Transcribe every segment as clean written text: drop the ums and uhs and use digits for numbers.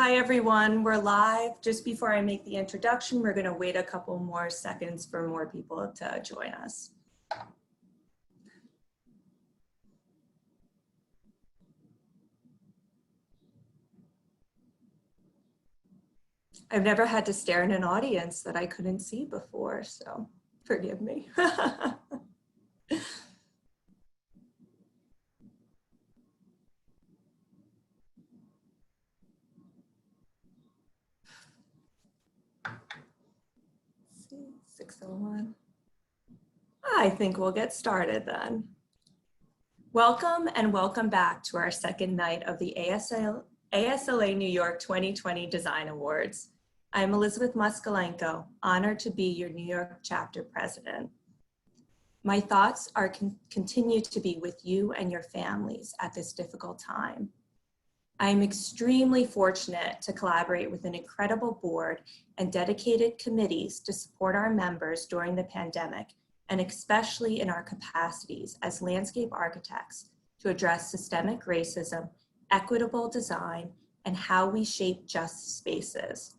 Hi everyone, we're live. Just before I make the introduction, we're going to wait a couple more seconds for more people to join us. I've never had to stare in an audience that I couldn't see before, so forgive me. 6:01. I think we'll get started then. Welcome and welcome back to our second night of the ASLA New York 2020 Design Awards. I'm Elizabeth Moskalenko, honored to be your New York chapter president. My thoughts continue to be with you and your families at this difficult time. I am extremely fortunate to collaborate with an incredible board and dedicated committees to support our members during the pandemic, and especially in our capacities as landscape architects to address systemic racism, equitable design, and how we shape just spaces.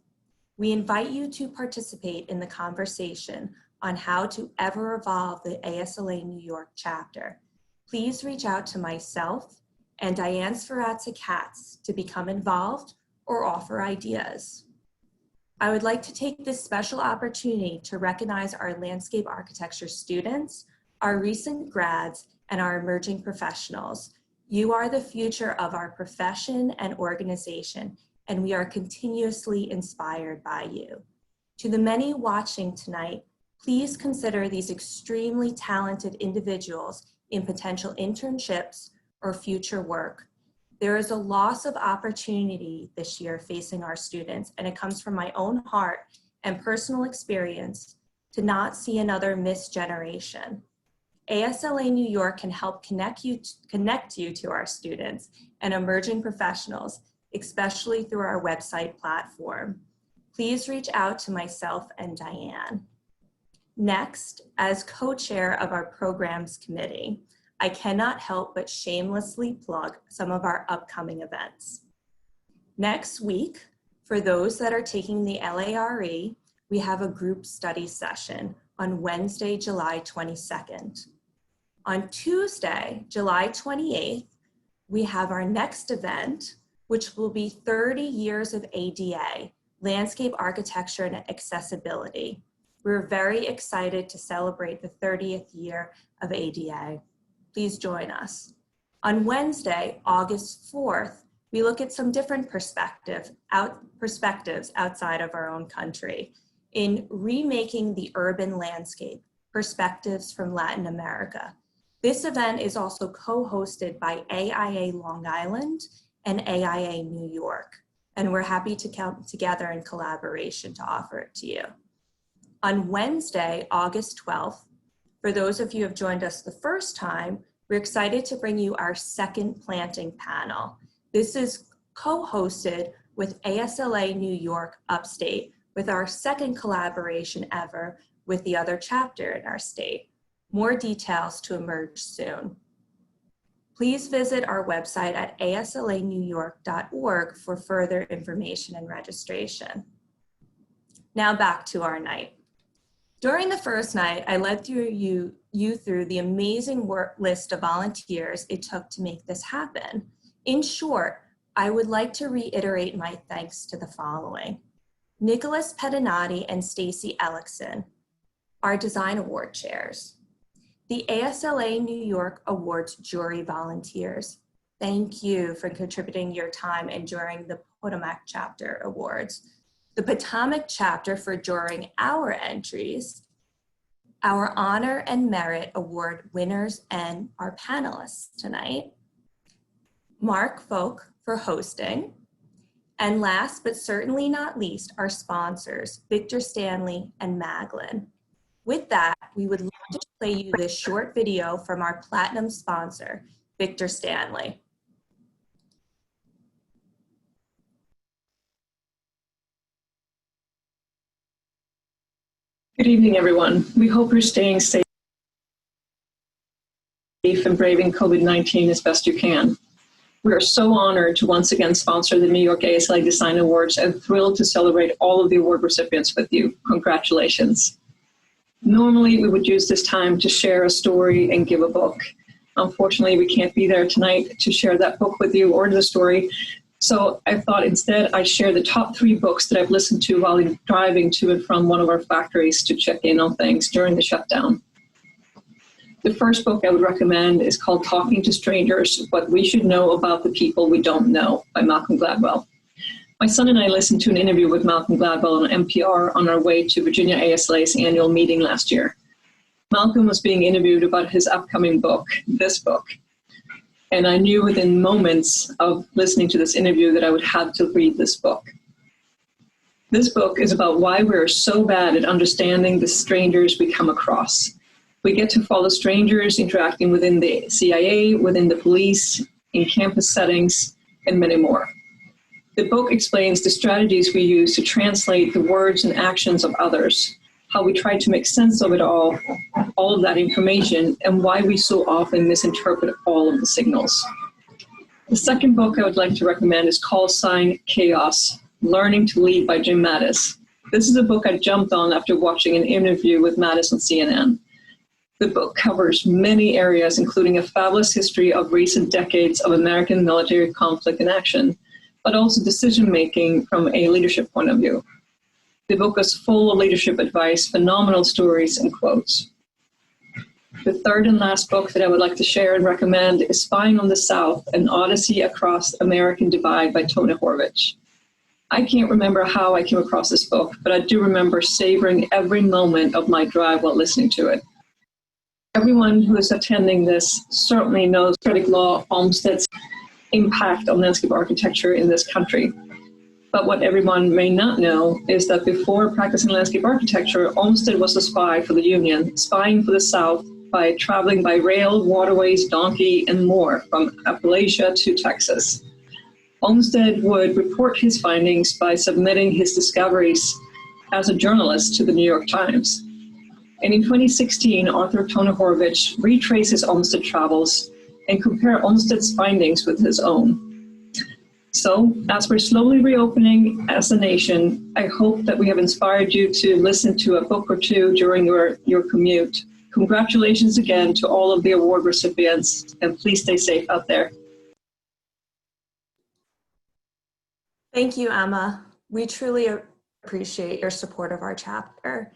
We invite you to participate in the conversation on how to ever evolve the ASLA New York chapter. Please reach out to myself and Diane Sferrazza-Katz to become involved or offer ideas. I would like to take this special opportunity to recognize our landscape architecture students, our recent grads, and our emerging professionals. You are the future of our profession and organization, and we are continuously inspired by you. To the many watching tonight, please consider these extremely talented individuals in potential internships or future work. There is a loss of opportunity this year facing our students, and it comes from my own heart and personal experience to not see another missed generation. ASLA New York can help connect you to our students and emerging professionals, especially through our website platform. Please reach out to myself and Diane. Next, as co-chair of our programs committee, I cannot help but shamelessly plug some of our upcoming events. Next week, for those that are taking the LARE, we have a group study session on Wednesday, July 22nd. On Tuesday, July 28th, we have our next event, which will be 30 years of ADA, landscape architecture and accessibility. We're very excited to celebrate the 30th year of ADA. Please join us. On Wednesday, August 4th, we look at some different perspectives outside of our own country in remaking the urban landscape, perspectives from Latin America. This event is also co-hosted by AIA Long Island and AIA New York, and we're happy to come together in collaboration to offer it to you. On Wednesday, August 12th, for those of you who have joined us the first time, we're excited to bring you our second planting panel. This is co-hosted with ASLA New York Upstate, with our second collaboration ever with the other chapter in our state. More details to emerge soon. Please visit our website at aslanewyork.org for further information and registration. Now back to our night. During the first night, I led you through the amazing list of volunteers it took to make this happen. In short, I would like to reiterate my thanks to the following: Nicholas Pedinati and Stacy Ellickson, our design award chairs; the ASLA New York Awards jury volunteers. Thank you for contributing your time and during the Potomac chapter awards; the Potomac chapter for during our entries; our honor and merit award winners and our panelists tonight; Mark Folk for hosting; and last but certainly not least, our sponsors, Victor Stanley and Maglin. With that, we would love to play you this short video from our platinum sponsor, Victor Stanley. Good evening, everyone. We hope you're staying safe and braving COVID-19 as best you can. We are so honored to once again sponsor the New York ASLA Design Awards and thrilled to celebrate all of the award recipients with you. Congratulations. Normally, we would use this time to share a story and give a book. Unfortunately, we can't be there tonight to share that book with you or the story. So I thought instead I'd share the top 3 books that I've listened to while driving to and from one of our factories to check in on things during the shutdown. The first book I would recommend is called Talking to Strangers, What We Should Know About the People We Don't Know by Malcolm Gladwell. My son and I listened to an interview with Malcolm Gladwell on NPR on our way to Virginia ASLA's annual meeting last year. Malcolm was being interviewed about his upcoming book, this book. And I knew within moments of listening to this interview that I would have to read this book. This book is about why we're so bad at understanding the strangers we come across. We get to follow strangers interacting within the CIA, within the police, in campus settings, and many more. The book explains the strategies we use to translate the words and actions of others, how we try to make sense of it all of that information, and why we so often misinterpret all of the signals. The second book I would like to recommend is Call Sign Chaos, Learning to Lead by Jim Mattis. This is a book I jumped on after watching an interview with Mattis on CNN. The book covers many areas, including a fabulous history of recent decades of American military conflict and action, but also decision-making from a leadership point of view. The book is full of leadership advice, phenomenal stories, and quotes. The third and last book that I would like to share and recommend is Spying on the South, An Odyssey Across American Divide by Tony Horvich. I can't remember how I came across this book, but I do remember savoring every moment of my drive while listening to it. Everyone who is attending this certainly knows Frederick Law Olmsted's impact on landscape architecture in this country. But what everyone may not know is that before practicing landscape architecture, Olmsted was a spy for the Union, spying for the South by traveling by rail, waterways, donkey, and more from Appalachia to Texas. Olmsted would report his findings by submitting his discoveries as a journalist to the New York Times. And in 2016, author Tony Horvich retraces Olmsted travels and compare Olmsted's findings with his own. So, as we're slowly reopening as a nation, I hope that we have inspired you to listen to a book or two during your commute. Congratulations again to all of the award recipients, and please stay safe out there. Thank you, Emma. We truly appreciate your support of our chapter.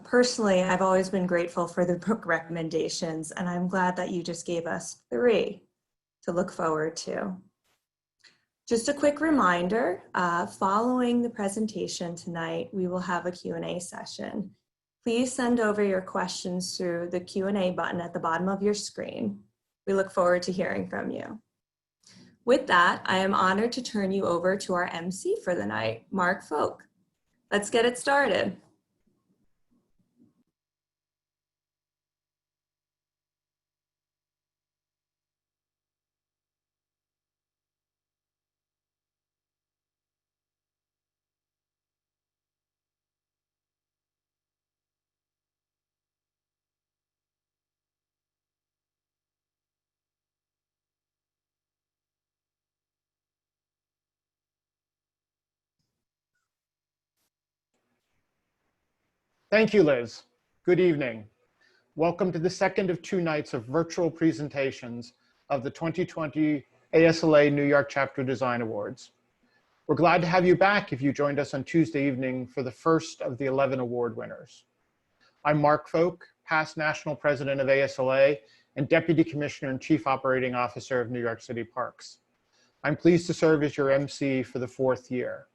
Personally, I've always been grateful for the book recommendations, and I'm glad that you just gave us 3 to look forward to. Just a quick reminder, following the presentation tonight, we will have a Q&A session. Please send over your questions through the Q&A button at the bottom of your screen. We look forward to hearing from you. With that, I am honored to turn you over to our MC for the night, Mark Folk. Let's get it started. Thank you, Liz. Good evening. Welcome to the second of 2 nights of virtual presentations of the 2020 ASLA New York Chapter Design Awards. We're glad to have you back if you joined us on Tuesday evening for the first of the 11 award winners. I'm Mark Folk, past National President of ASLA and Deputy Commissioner and Chief Operating Officer of New York City Parks. I'm pleased to serve as your MC for the 4th year.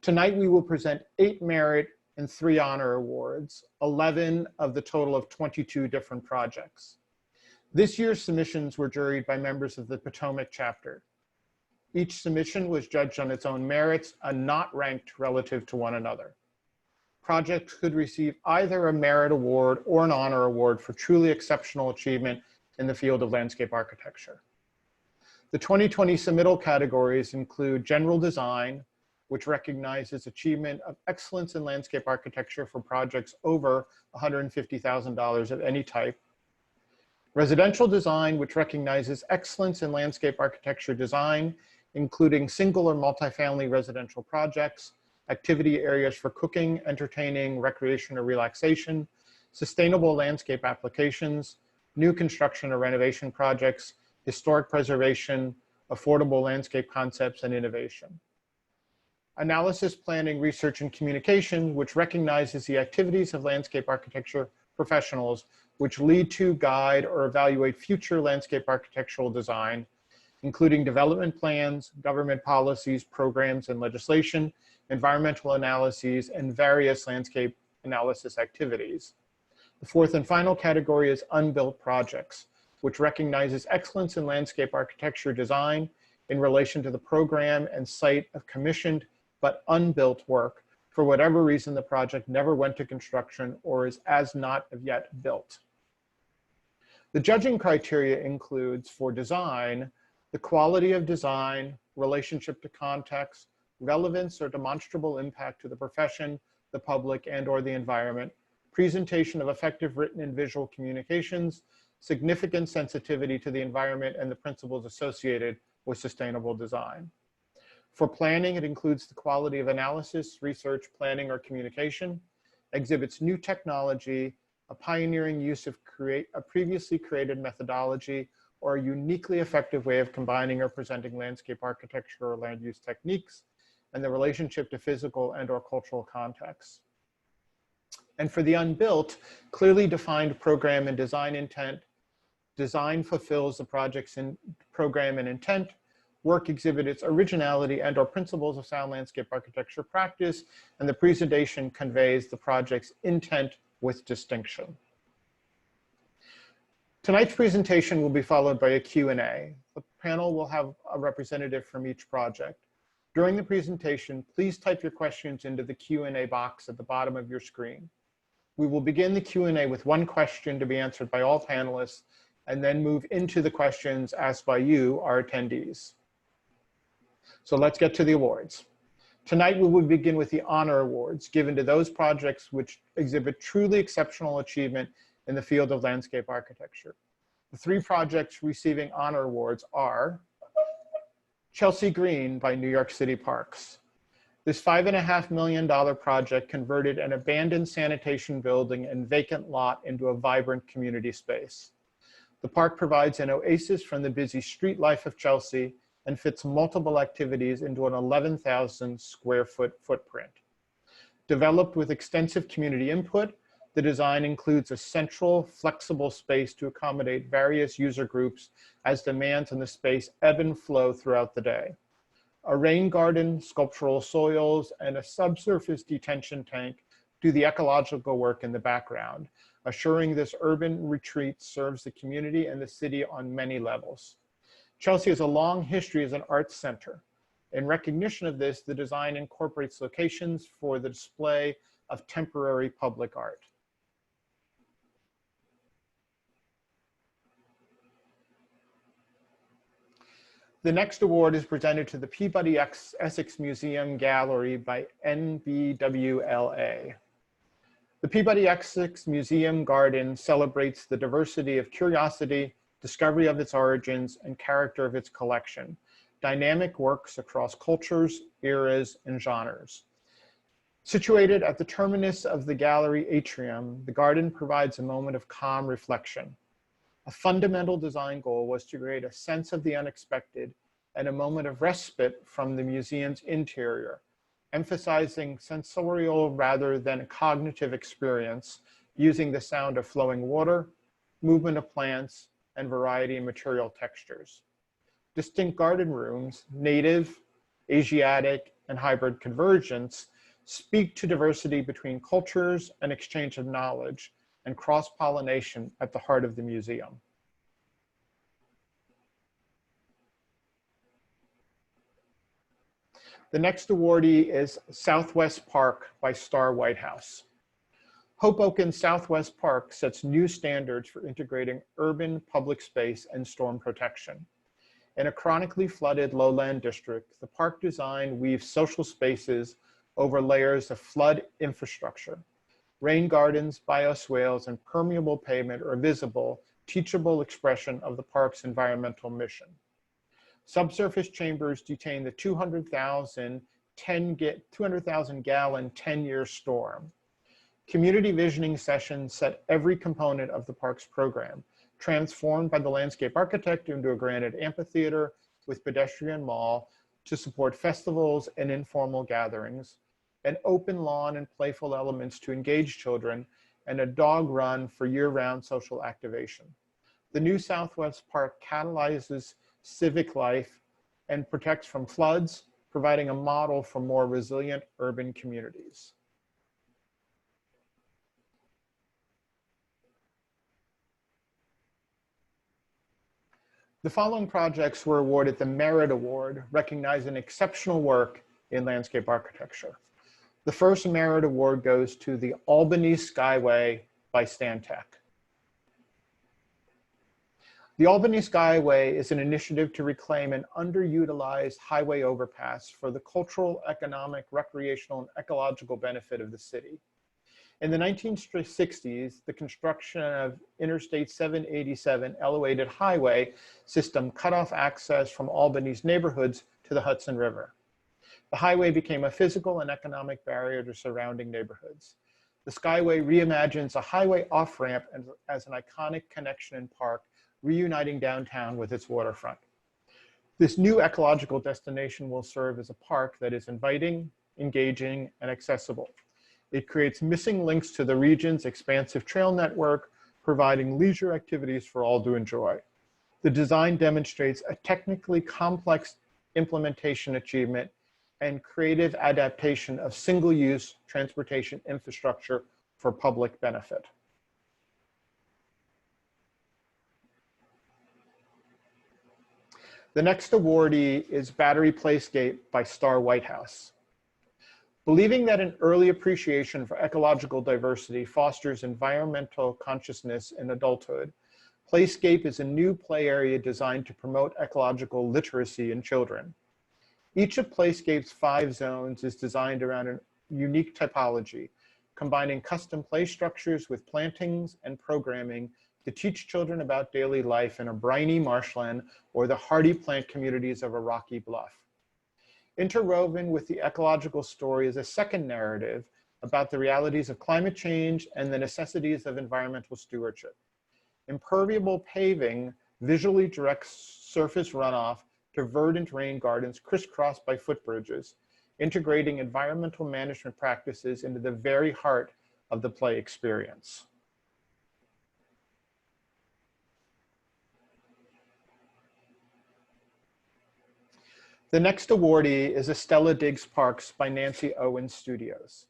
Tonight we will present 8 merit and 3 honor awards, 11 of the total of 22 different projects. This year's submissions were juried by members of the Potomac chapter. Each submission was judged on its own merits and not ranked relative to one another. Projects could receive either a merit award or an honor award for truly exceptional achievement in the field of landscape architecture. The 2020 submittal categories include general design, which recognizes achievement of excellence in landscape architecture for projects over $150,000 of any type. Residential design, which recognizes excellence in landscape architecture design, including single or multifamily residential projects, activity areas for cooking, entertaining, recreation or relaxation, sustainable landscape applications, new construction or renovation projects, historic preservation, affordable landscape concepts, and innovation. Analysis, planning, research, and communication, which recognizes the activities of landscape architecture professionals which lead to, guide, or evaluate future landscape architectural design, including development plans, government policies, programs, and legislation, environmental analyses, and various landscape analysis activities. The fourth and final category is unbuilt projects, which recognizes excellence in landscape architecture design in relation to the program and site of commissioned but unbuilt work for whatever reason the project never went to construction or is as not of yet built. The judging criteria includes, for design, the quality of design, relationship to context, relevance or demonstrable impact to the profession, the public, and/or the environment, presentation of effective written and visual communications, significant sensitivity to the environment, and the principles associated with sustainable design. For planning, it includes the quality of analysis, research, planning, or communication, exhibits new technology, a pioneering use of a previously created methodology, or a uniquely effective way of combining or presenting landscape architecture or land use techniques, and the relationship to physical and/or cultural contexts. And for the unbuilt, clearly defined program and design intent, design fulfills the project's program and intent, work exhibits originality and/or principles of sound landscape architecture practice, and the presentation conveys the project's intent with distinction. Tonight's presentation will be followed by a Q&A. The panel will have a representative from each project. During the presentation, please type your questions into the Q&A box at the bottom of your screen. We will begin the Q&A with one question to be answered by all panelists, and then move into the questions asked by you, our attendees. So let's get to the awards. Tonight, we will begin with the honor awards given to those projects which exhibit truly exceptional achievement in the field of landscape architecture. The three projects receiving honor awards are Chelsea Green by New York City Parks. This $5.5 million project converted an abandoned sanitation building and vacant lot into a vibrant community space. The park provides an oasis from the busy street life of Chelsea and fits multiple activities into an 11,000 square foot footprint. Developed with extensive community input, the design includes a central, flexible space to accommodate various user groups as demands on the space ebb and flow throughout the day. A rain garden, sculptural soils, and a subsurface detention tank do the ecological work in the background, assuring this urban retreat serves the community and the city on many levels. Chelsea has a long history as an arts center. In recognition of this, the design incorporates locations for the display of temporary public art. The next award is presented to the Peabody Essex Museum Gallery by Nbwla. The Peabody Essex Museum Garden celebrates the diversity of curiosity, discovery of its origins, and character of its collection. Dynamic works across cultures, eras, and genres. Situated at the terminus of the gallery atrium, the garden provides a moment of calm reflection. A fundamental design goal was to create a sense of the unexpected and a moment of respite from the museum's interior, emphasizing sensorial rather than a cognitive experience using the sound of flowing water, movement of plants, and variety in material textures. Distinct garden rooms, native, Asiatic, and hybrid convergence, speak to diversity between cultures and exchange of knowledge and cross-pollination at the heart of the museum. The next awardee is Southwest Park by Starr Whitehouse. Hoboken's Southwest Park sets new standards for integrating urban public space and storm protection. In a chronically flooded lowland district, the park design weaves social spaces over layers of flood infrastructure. Rain gardens, bioswales, and permeable pavement are visible, teachable expression of the park's environmental mission. Subsurface chambers detain the 200,000 gallon 10-year storm. Community visioning sessions set every component of the park's program, transformed by the landscape architect into a granite amphitheater with pedestrian mall to support festivals and informal gatherings, an open lawn and playful elements to engage children, and a dog run for year-round social activation. The new Southwest Park catalyzes civic life and protects from floods, providing a model for more resilient urban communities. The following projects were awarded the Merit Award, recognizing exceptional work in landscape architecture. The first Merit Award goes to the Albany Skyway by Stantec. The Albany Skyway is an initiative to reclaim an underutilized highway overpass for the cultural, economic, recreational, and ecological benefit of the city. In the 1960s, the construction of Interstate 787 elevated highway system cut off access from Albany's neighborhoods to the Hudson River. The highway became a physical and economic barrier to surrounding neighborhoods. The Skyway reimagines a highway off-ramp as an iconic connection and park, reuniting downtown with its waterfront. This new ecological destination will serve as a park that is inviting, engaging, and accessible. It creates missing links to the region's expansive trail network, providing leisure activities for all to enjoy. The design demonstrates a technically complex implementation achievement and creative adaptation of single-use transportation infrastructure for public benefit. The next awardee is Battery Playscape by Starr Whitehouse. Believing that an early appreciation for ecological diversity fosters environmental consciousness in adulthood, Playscape is a new play area designed to promote ecological literacy in children. Each of Playscape's 5 zones is designed around a unique typology, combining custom play structures with plantings and programming to teach children about daily life in a briny marshland or the hardy plant communities of a rocky bluff. Interwoven with the ecological story is a second narrative about the realities of climate change and the necessities of environmental stewardship. Impermeable paving visually directs surface runoff to verdant rain gardens crisscrossed by footbridges, integrating environmental management practices into the very heart of the play experience. The next awardee is Estella Diggs Parks by Nancy Owens Studios.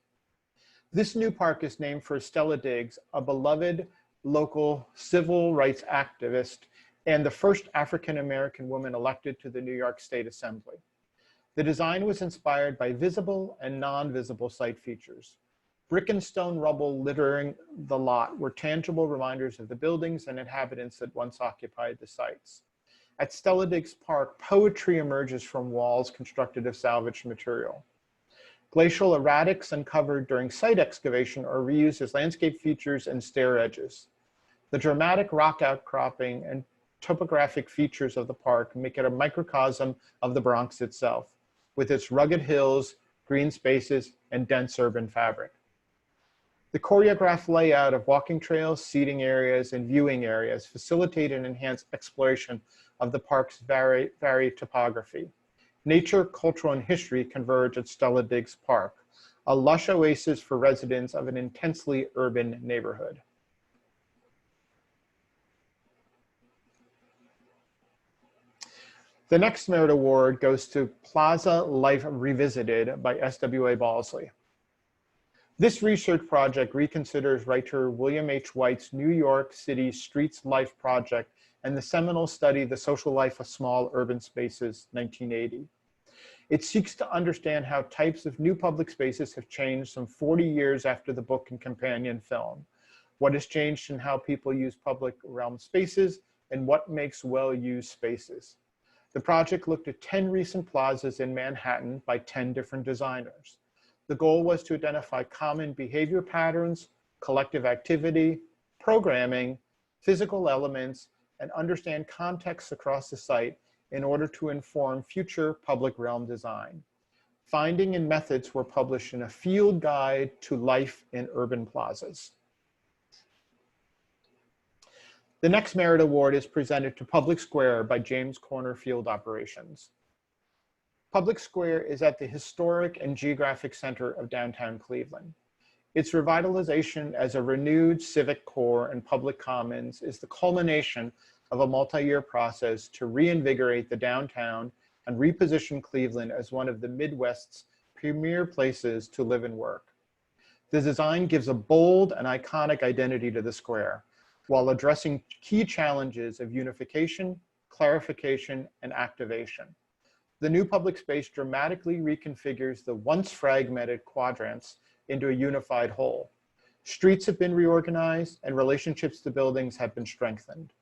This new park is named for Estella Diggs, a beloved local civil rights activist and the first African-American woman elected to the New York State Assembly. The design was inspired by visible and non-visible site features. Brick and stone rubble littering the lot were tangible reminders of the buildings and inhabitants that once occupied the sites. At Stella Diggs Park, poetry emerges from walls constructed of salvaged material. Glacial erratics uncovered during site excavation are reused as landscape features and stair edges. The dramatic rock outcropping and topographic features of the park make it a microcosm of the Bronx itself, with its rugged hills, green spaces, and dense urban fabric. The choreographed layout of walking trails, seating areas, and viewing areas facilitate and enhance exploration of the park's varied topography. Nature, cultural, and history converge at Stella Diggs Park, a lush oasis for residents of an intensely urban neighborhood. The next Merit Award goes to Plaza Life Revisited by SWA Balzly. This research project reconsiders writer William H. White's New York City Streets Life project and the seminal study, The Social Life of Small Urban Spaces, 1980. It seeks to understand how types of new public spaces have changed some 40 years after the book and companion film, what has changed in how people use public realm spaces, and what makes well-used spaces. The project looked at 10 recent plazas in Manhattan by 10 different designers. The goal was to identify common behavior patterns, collective activity, programming, physical elements, and understand context across the site in order to inform future public realm design. Finding and methods were published in a field guide to life in urban plazas. The next merit award is presented to Public Square by James Corner Field Operations. Public Square is at the historic and geographic center of downtown Cleveland. Its revitalization as a renewed civic core and public commons is the culmination of a multi-year process to reinvigorate the downtown and reposition Cleveland as one of the Midwest's premier places to live and work. The design gives a bold and iconic identity to the square, while addressing key challenges of unification, clarification, and activation. The new public space dramatically reconfigures the once fragmented quadrants into a unified whole. Streets have been reorganized and relationships to buildings have been strengthened.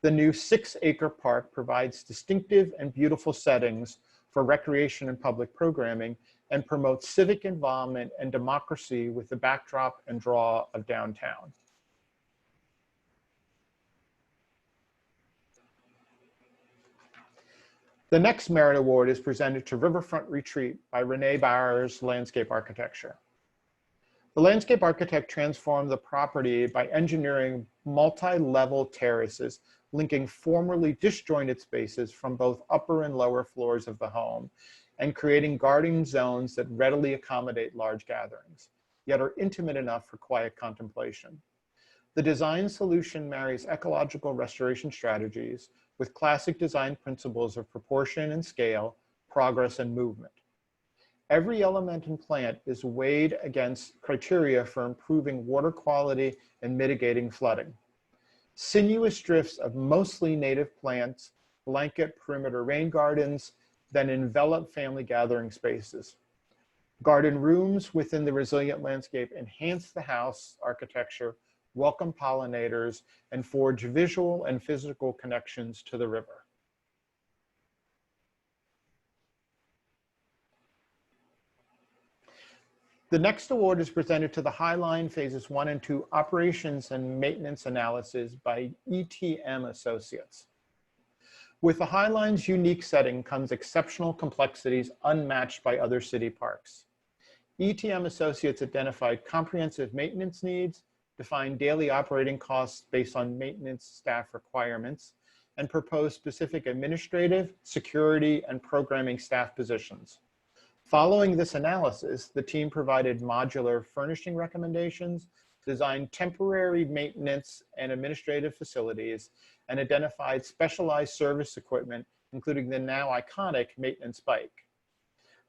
The new 6-acre park provides distinctive and beautiful settings for recreation and public programming and promotes civic involvement and democracy with the backdrop and draw of downtown. The next merit award is presented to Riverfront Retreat by Renee Byers Landscape Architecture. The landscape architect transformed the property by engineering multi-level terraces linking formerly disjointed spaces from both upper and lower floors of the home and creating garden zones that readily accommodate large gatherings, yet are intimate enough for quiet contemplation. The design solution marries ecological restoration strategies with classic design principles of proportion and scale, progress and movement. Every element and plant is weighed against criteria for improving water quality and mitigating flooding. Sinuous drifts of mostly native plants blanket perimeter rain gardens, then envelop family gathering spaces. Garden rooms within the resilient landscape enhance the house architecture, welcome pollinators, and forge visual and physical connections to the river. The next award is presented to the Highline Phases 1 and 2 Operations and Maintenance Analysis by ETM Associates. With the Highline's unique setting comes exceptional complexities unmatched by other city parks. ETM Associates identified comprehensive maintenance needs, defined daily operating costs based on maintenance staff requirements, and proposed specific administrative, security, and programming staff positions. Following this analysis, the team provided modular furnishing recommendations, designed temporary maintenance and administrative facilities, and identified specialized service equipment, including the now iconic maintenance bike.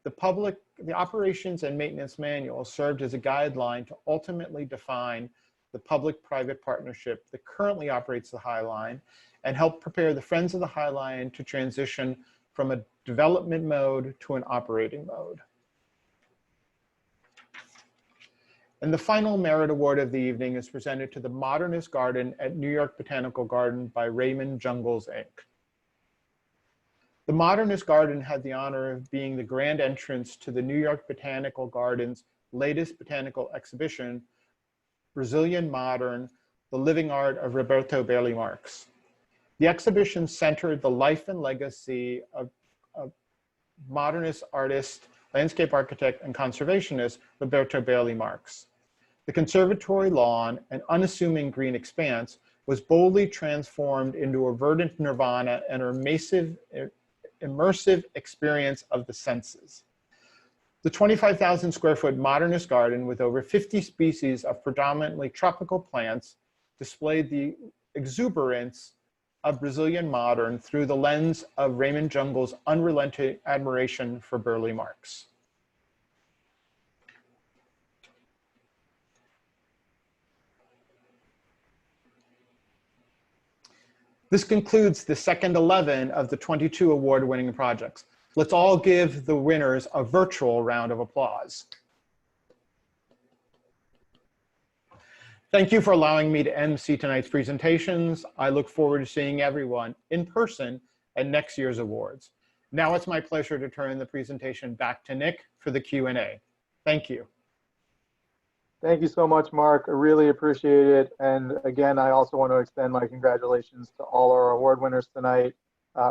The operations and maintenance manual served as a guideline to ultimately define the public-private partnership that currently operates the Highline and help prepare the Friends of the Highline to transition from a development mode to an operating mode. And the final merit award of the evening is presented to the Modernist Garden at New York Botanical Garden by Raymond Jungles, Inc. The Modernist Garden had the honor of being the grand entrance to the New York Botanical Garden's latest botanical exhibition, Brazilian Modern, The Living Art of Roberto Bailey Marx. The exhibition centered the life and legacy of modernist artist, landscape architect, and conservationist Roberto Bailey Marx. The conservatory lawn, an unassuming green expanse, was boldly transformed into a verdant nirvana and an immersive experience of the senses. The 25,000 square foot modernist garden with over 50 species of predominantly tropical plants displayed the exuberance of Brazilian modern through the lens of Raymond Jungles' unrelenting admiration for Bailey Marx. This concludes the second 11 of the 22 award-winning projects. Let's all give the winners a virtual round of applause. Thank you for allowing me to MC tonight's presentations. I look forward to seeing everyone in person at next year's awards. Now it's my pleasure to turn the presentation back to Nick for the Q&A. Thank you. Thank you so much, Mark. I really appreciate it. And again, I also want to extend my congratulations to all our award winners tonight.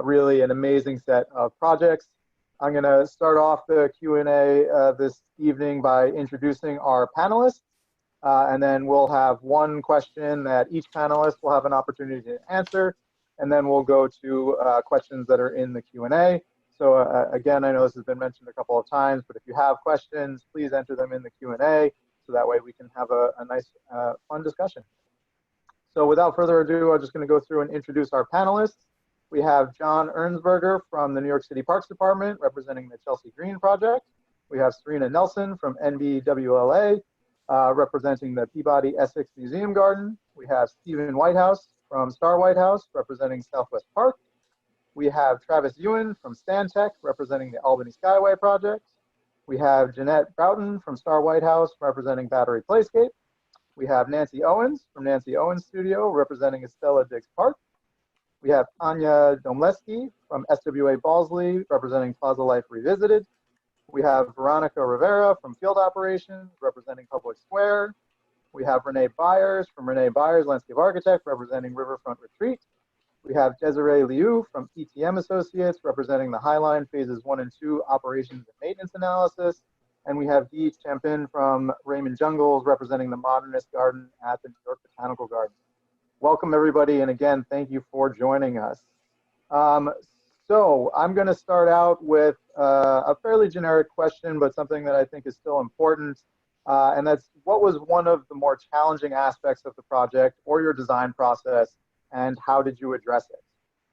Really an amazing set of projects. I'm going to start off the Q&A this evening by introducing our panelists. And then we'll have one question that each panelist will have an opportunity to answer. And then we'll go to questions that are in the Q&A. So again, I know this has been mentioned a couple of times, but if you have questions, please enter them in the Q&A. So that way we can have a nice, fun discussion. So without further ado, I'm just going to go through and introduce our panelists. We have John Ernsberger from the New York City Parks Department, representing the Chelsea Green Project. We have Serena Nelson from Nbwla, representing the Peabody Essex Museum Garden. We have Stephen Whitehouse from Starr Whitehouse, representing Southwest Park. We have Travis Ewan from Stantec, representing the Albany Skyway project. We have Jeanette Broughton from Starr Whitehouse, representing Battery Playscape. We have Nancy Owens from Nancy Owens Studio, representing Estella Diggs Park. We have Anya Domleski from SWA Balzly, representing Plaza Life Revisited. We have Veronica Rivera from Field Operations, representing Public Square. We have Renee Byers from Renee Byers, Landscape Architect, representing Riverfront Retreat. We have Desiree Liu from ETM Associates, representing the Highline Phases 1 and 2 Operations and Maintenance Analysis. And we have Dee Champin from Raymond Jungles, representing the Modernist Garden at the New York Botanical Garden. Welcome, everybody, and again, thank you for joining us. So I'm going to start out with a fairly generic question, but something that I think is still important. And that's, what was one of the more challenging aspects of the project or your design process, and how did you address it?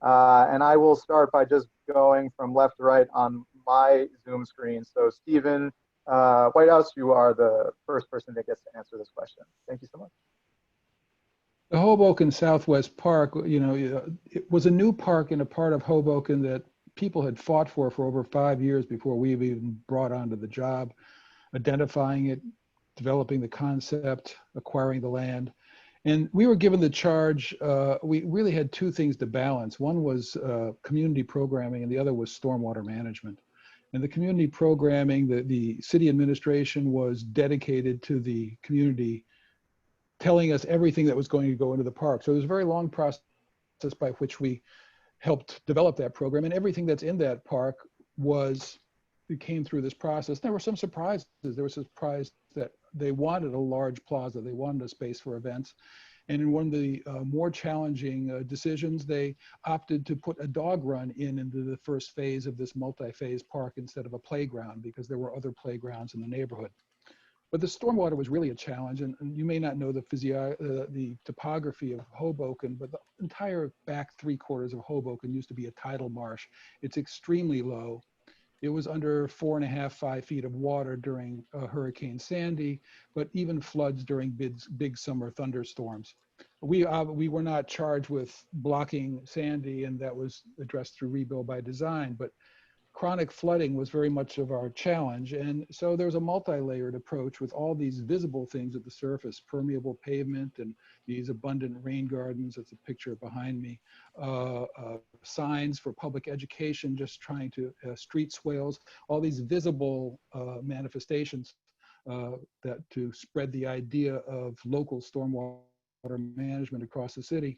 And I will start by just going from left to right on my Zoom screen. So Stephen Whitehouse, you are the first person that gets to answer this question. Thank you so much. The Hoboken Southwest Park, it was a new park in a part of Hoboken that people had fought for over 5 years before we even brought onto the job, identifying it, developing the concept, acquiring the land. And we were given the charge, we really had two things to balance. One was community programming and the other was stormwater management. And the community programming, the city administration was dedicated to the community, telling us everything that was going to go into the park. So it was a very long process by which we helped develop that program, and everything that's in that park came through this process. There were some surprises. There was a surprise that they wanted a large plaza. They wanted a space for events. And in one of the more challenging decisions, they opted to put a dog run into the first phase of this multi-phase park instead of a playground, because there were other playgrounds in the neighborhood. But the stormwater was really a challenge, and you may not know the topography of Hoboken, but the entire back 3/4 of Hoboken used to be a tidal marsh. It's extremely low. It was under 4.5, 5 feet of water during Hurricane Sandy, but even floods during big summer thunderstorms. We were not charged with blocking Sandy, and that was addressed through rebuild by design, but chronic flooding was very much of our challenge. And so there was a multi-layered approach with all these visible things at the surface, permeable pavement and these abundant rain gardens. That's a picture behind me. Signs for public education, just trying to, street swales, all these visible manifestations that to spread the idea of local stormwater management across the city.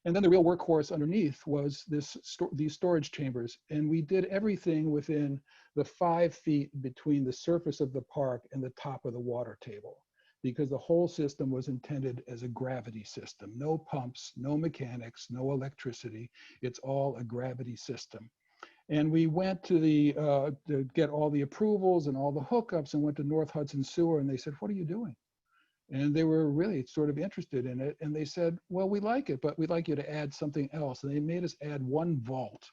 And then the real workhorse underneath was these storage chambers. And we did everything within the 5 feet between the surface of the park and the top of the water table, because the whole system was intended as a gravity system. No pumps, no mechanics, no electricity. It's all a gravity system. And we went to get all the approvals and all the hookups, and went to North Hudson Sewer, and they said, "What are you doing?" And they were really sort of interested in it. And they said, "Well, we like it, but we'd like you to add something else." And they made us add one vault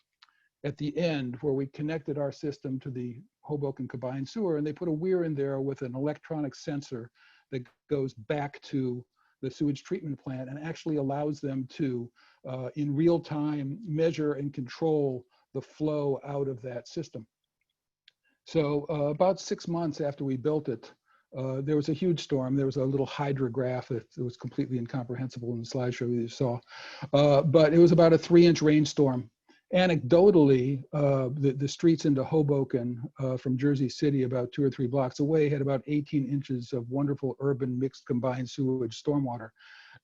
at the end where we connected our system to the Hoboken combined sewer. And they put a weir in there with an electronic sensor that goes back to the sewage treatment plant and actually allows them to, in real time, measure and control the flow out of that system. So about 6 months after we built it, there was a huge storm. There was a little hydrograph that was completely incomprehensible in the slideshow you saw. But it was about a 3-inch rainstorm. Anecdotally, the streets into Hoboken from Jersey City, about 2 or 3 blocks away, had about 18 inches of wonderful urban mixed combined sewage stormwater.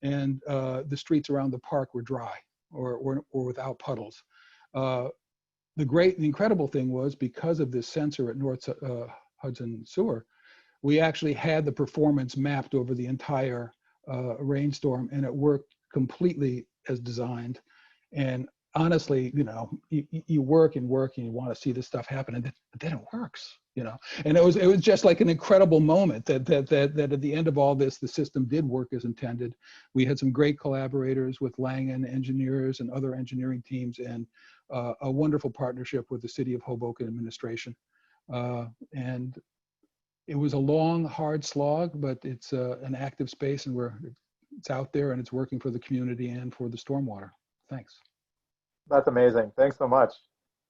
And the streets around the park were dry or without puddles. The incredible thing was, because of this sensor at North Hudson Sewer, we actually had the performance mapped over the entire rainstorm, and it worked completely as designed. And honestly, you know, you work and work and you want to see this stuff happen, and then it works, you know. And it was just like an incredible moment that at the end of all this, the system did work as intended. We had some great collaborators with Langen engineers and other engineering teams, and a wonderful partnership with the City of Hoboken administration. And it was a long, hard slog, but it's an active space, and it's out there, and it's working for the community and for the stormwater. Thanks. That's amazing. Thanks so much.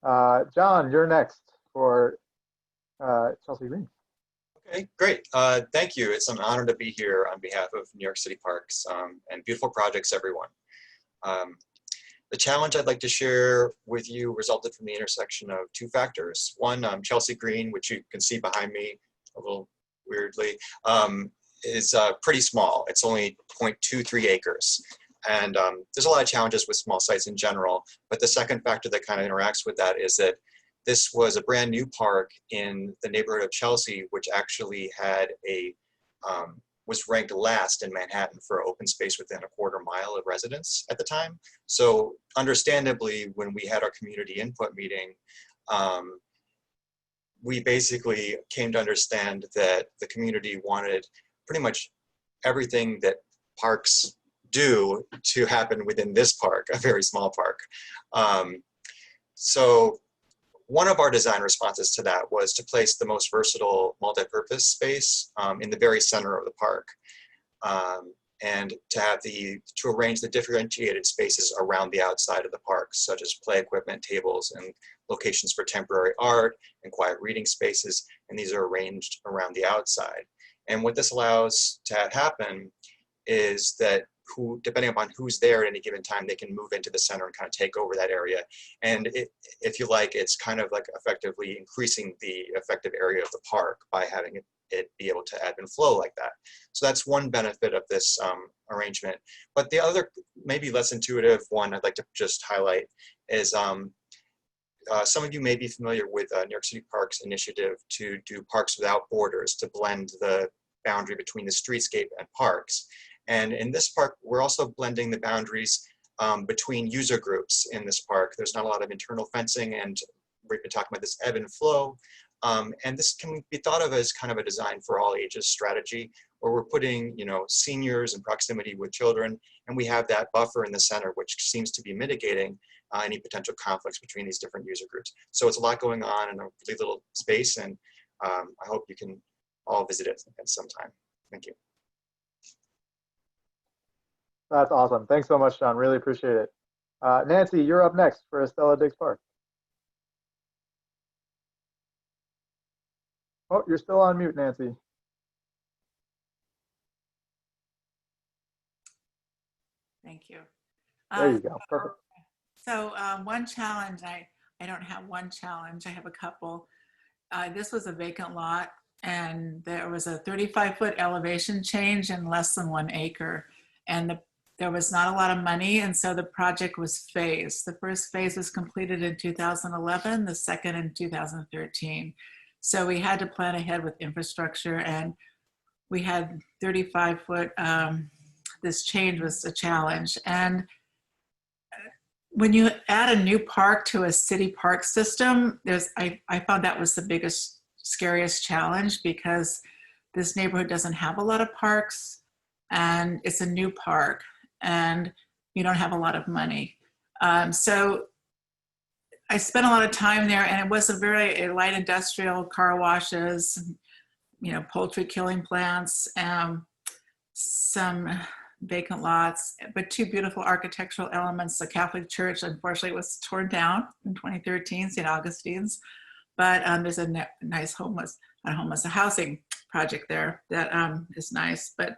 John, you're next for Chelsea Green. Okay, great. Thank you. It's an honor to be here on behalf of New York City Parks and beautiful projects, everyone. The challenge I'd like to share with you resulted from the intersection of 2 factors. One, Chelsea Green, which you can see behind me a little weirdly, is pretty small. It's only 0.23 acres. And there's a lot of challenges with small sites in general. But the second factor that kind of interacts with that is that this was a brand new park in the neighborhood of Chelsea, which actually had was ranked last in Manhattan for open space within a quarter mile of residents at the time. So understandably, when we had our community input meeting, we basically came to understand that the community wanted pretty much everything that parks do to happen within this park, a very small park. So one of our design responses to that was to place the most versatile multi-purpose space in the very center of the park, and to arrange the differentiated spaces around the outside of the park, such as play equipment, tables, and locations for temporary art and quiet reading spaces, and these are arranged around the outside. And what this allows to happen is that depending upon who's there at any given time, they can move into the center and kind of take over that area. And if you like, it's kind of like effectively increasing the effective area of the park by having it be able to ebb and flow like that. So that's one benefit of this arrangement. But the other, maybe less intuitive one I'd like to just highlight is some of you may be familiar with New York City Parks initiative to do parks without borders, to blend the boundary between the streetscape and parks. And in this park, we're also blending the boundaries between user groups in this park. There's not a lot of internal fencing, and we've been talking about this ebb and flow. And this can be thought of as kind of a design for all ages strategy, where we're putting, you know, seniors in proximity with children, and we have that buffer in the center, which seems to be mitigating any potential conflicts between these different user groups. So it's a lot going on in a really little space, and I hope you can all visit it at some time. Thank you. That's awesome. Thanks so much, John. Really appreciate it. Nancy, you're up next for Estella Diggs Park. Oh, you're still on mute, Nancy. Thank you. There you go. Perfect. So one challenge, I don't have one challenge, I have a couple. This was a vacant lot, and there was a 35-foot elevation change in less than 1 acre. And there was not a lot of money, and so the project was phased. The first phase was completed in 2011, the second in 2013. So we had to plan ahead with infrastructure, and we had 35-foot, this change was a challenge. And when you add a new park to a city park system, I found that was the biggest, scariest challenge, because this neighborhood doesn't have a lot of parks, and it's a new park, and you don't have a lot of money. So I spent a lot of time there, and it was a light industrial, car washes, you know, poultry killing plants, some vacant lots, but 2 beautiful architectural elements. The Catholic Church, unfortunately, was torn down in 2013, St. Augustine's, but there's a nice housing project there that is nice. But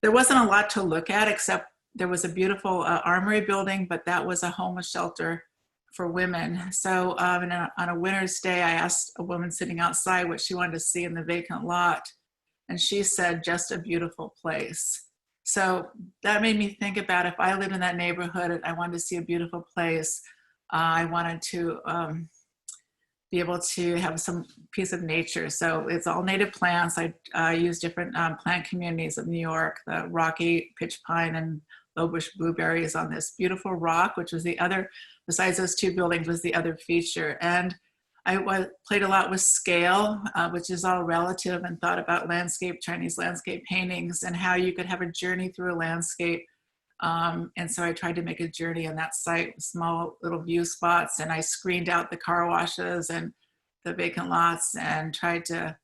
there wasn't a lot to look at, except there was a beautiful armory building, but that was a homeless shelter for women. So on a winter's day, I asked a woman sitting outside what she wanted to see in the vacant lot. And she said, just a beautiful place. So that made me think about if I lived in that neighborhood and I wanted to see a beautiful place, I wanted to be able to have some piece of nature. So it's all native plants. I use different plant communities of New York, the rocky pitch pine and low bush blueberries on this beautiful rock, which was the other, besides those two buildings, was the other feature. And I played a lot with scale, which is all relative, and thought about Chinese landscape paintings and how you could have a journey through a landscape. And so I tried to make a journey on that site with small little view spots, and I screened out the car washes and the vacant lots and tried to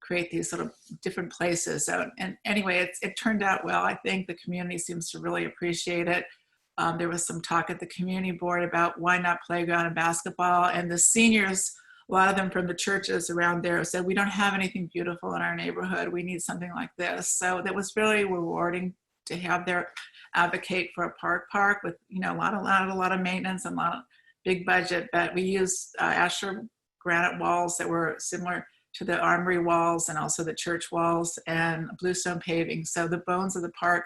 create these sort of different places. So, and anyway, it turned out well. I think the community seems to really appreciate it. There was some talk at the community board about why not playground and basketball, and the seniors, a lot of them from the churches around there, said, we don't have anything beautiful in our neighborhood. We need something like this. So that was really rewarding to have their advocate for a park with, you know, a lot of maintenance and a lot of big budget. But we used Asher granite walls that were similar to the armory walls and also the church walls, and bluestone paving. So the bones of the park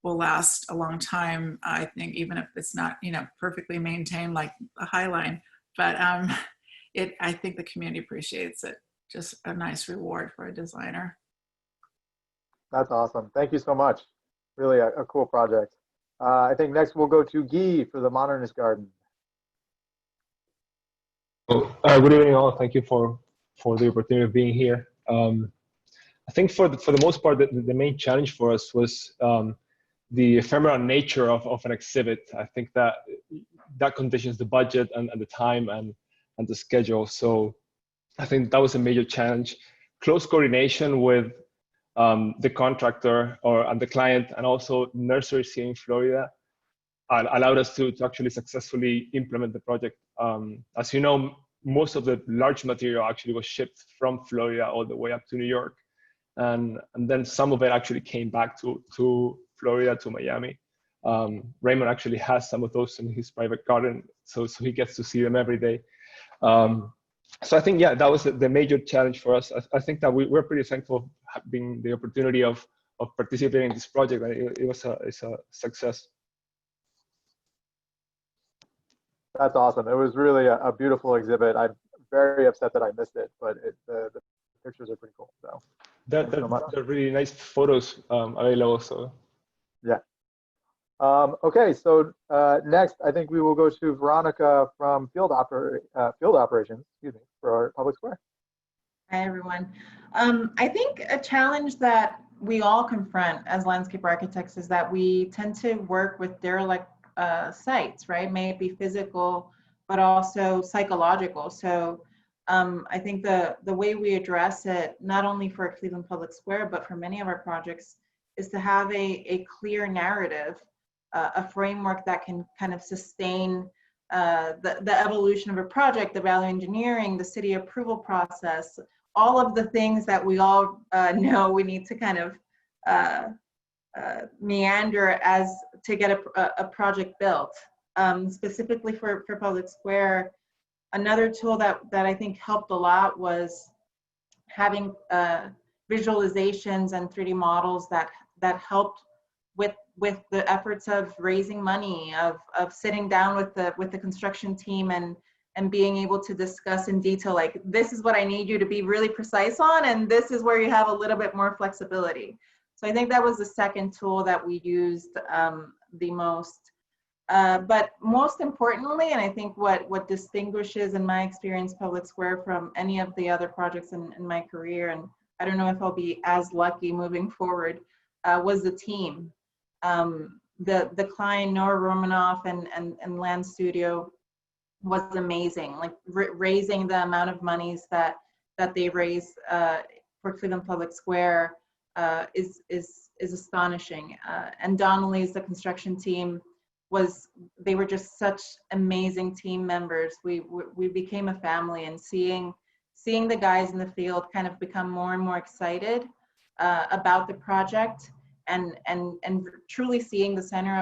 will last a long time, I think, even if it's not, you know, perfectly maintained like a High Line. But I think the community appreciates it. Just a nice reward for a designer. That's awesome. Thank you so much. Really a cool project. I think next we'll go to Guy for the Modernist Garden. Good evening, all. Thank you for the opportunity of being here. I think for the most part, the main challenge for us was the ephemeral nature of an exhibit. I think that conditions the budget and the time and the schedule. So I think that was a major challenge. Close coordination with the contractor and the client, and also nurseries here in Florida, allowed us to actually successfully implement the project. As you know, most of the large material actually was shipped from Florida all the way up to New York. And then some of it actually came back to Florida, to Miami. Raymond actually has some of those in his private garden, so he gets to see them every day. So I think, yeah, that was the major challenge for us. I think that we're pretty thankful having the opportunity of participating in this project. It's a success. That's awesome. It was really a beautiful exhibit. I'm very upset that I missed it, but the pictures are pretty cool. So they're really nice photos available. So yeah. Okay, so next I think we will go to Veronica from field operations, excuse me, for our public square. Hi everyone. I think a challenge that we all confront as landscape architects is that we tend to work with derelict sites, right? May it be physical, but also psychological. So I think the way we address it, not only for Cleveland Public Square, but for many of our projects, is to have a clear narrative, a framework that can kind of sustain the evolution of a project, the value engineering, the city approval process, all of the things that we all know we need to kind of meander as to get a project built. Specifically for Public Square, another tool that I think helped a lot was having visualizations and 3D models that helped with the efforts of raising money, of sitting down with the construction team and being able to discuss in detail, like, this is what I need you to be really precise on, and this is where you have a little bit more flexibility. So I think that was the second tool that we used the most. But most importantly, and I think what distinguishes, in my experience, Public Square from any of the other projects in my career, and I don't know if I'll be as lucky moving forward, was the team. The client, Noah Romanoff and Land Studio, was amazing. Like raising the amount of monies that they raised for Cleveland Public Square is astonishing. And Donnelly's, the construction team, they were just such amazing team members. We became a family, and seeing the guys in the field kind of become more and more excited about the project, and truly seeing the center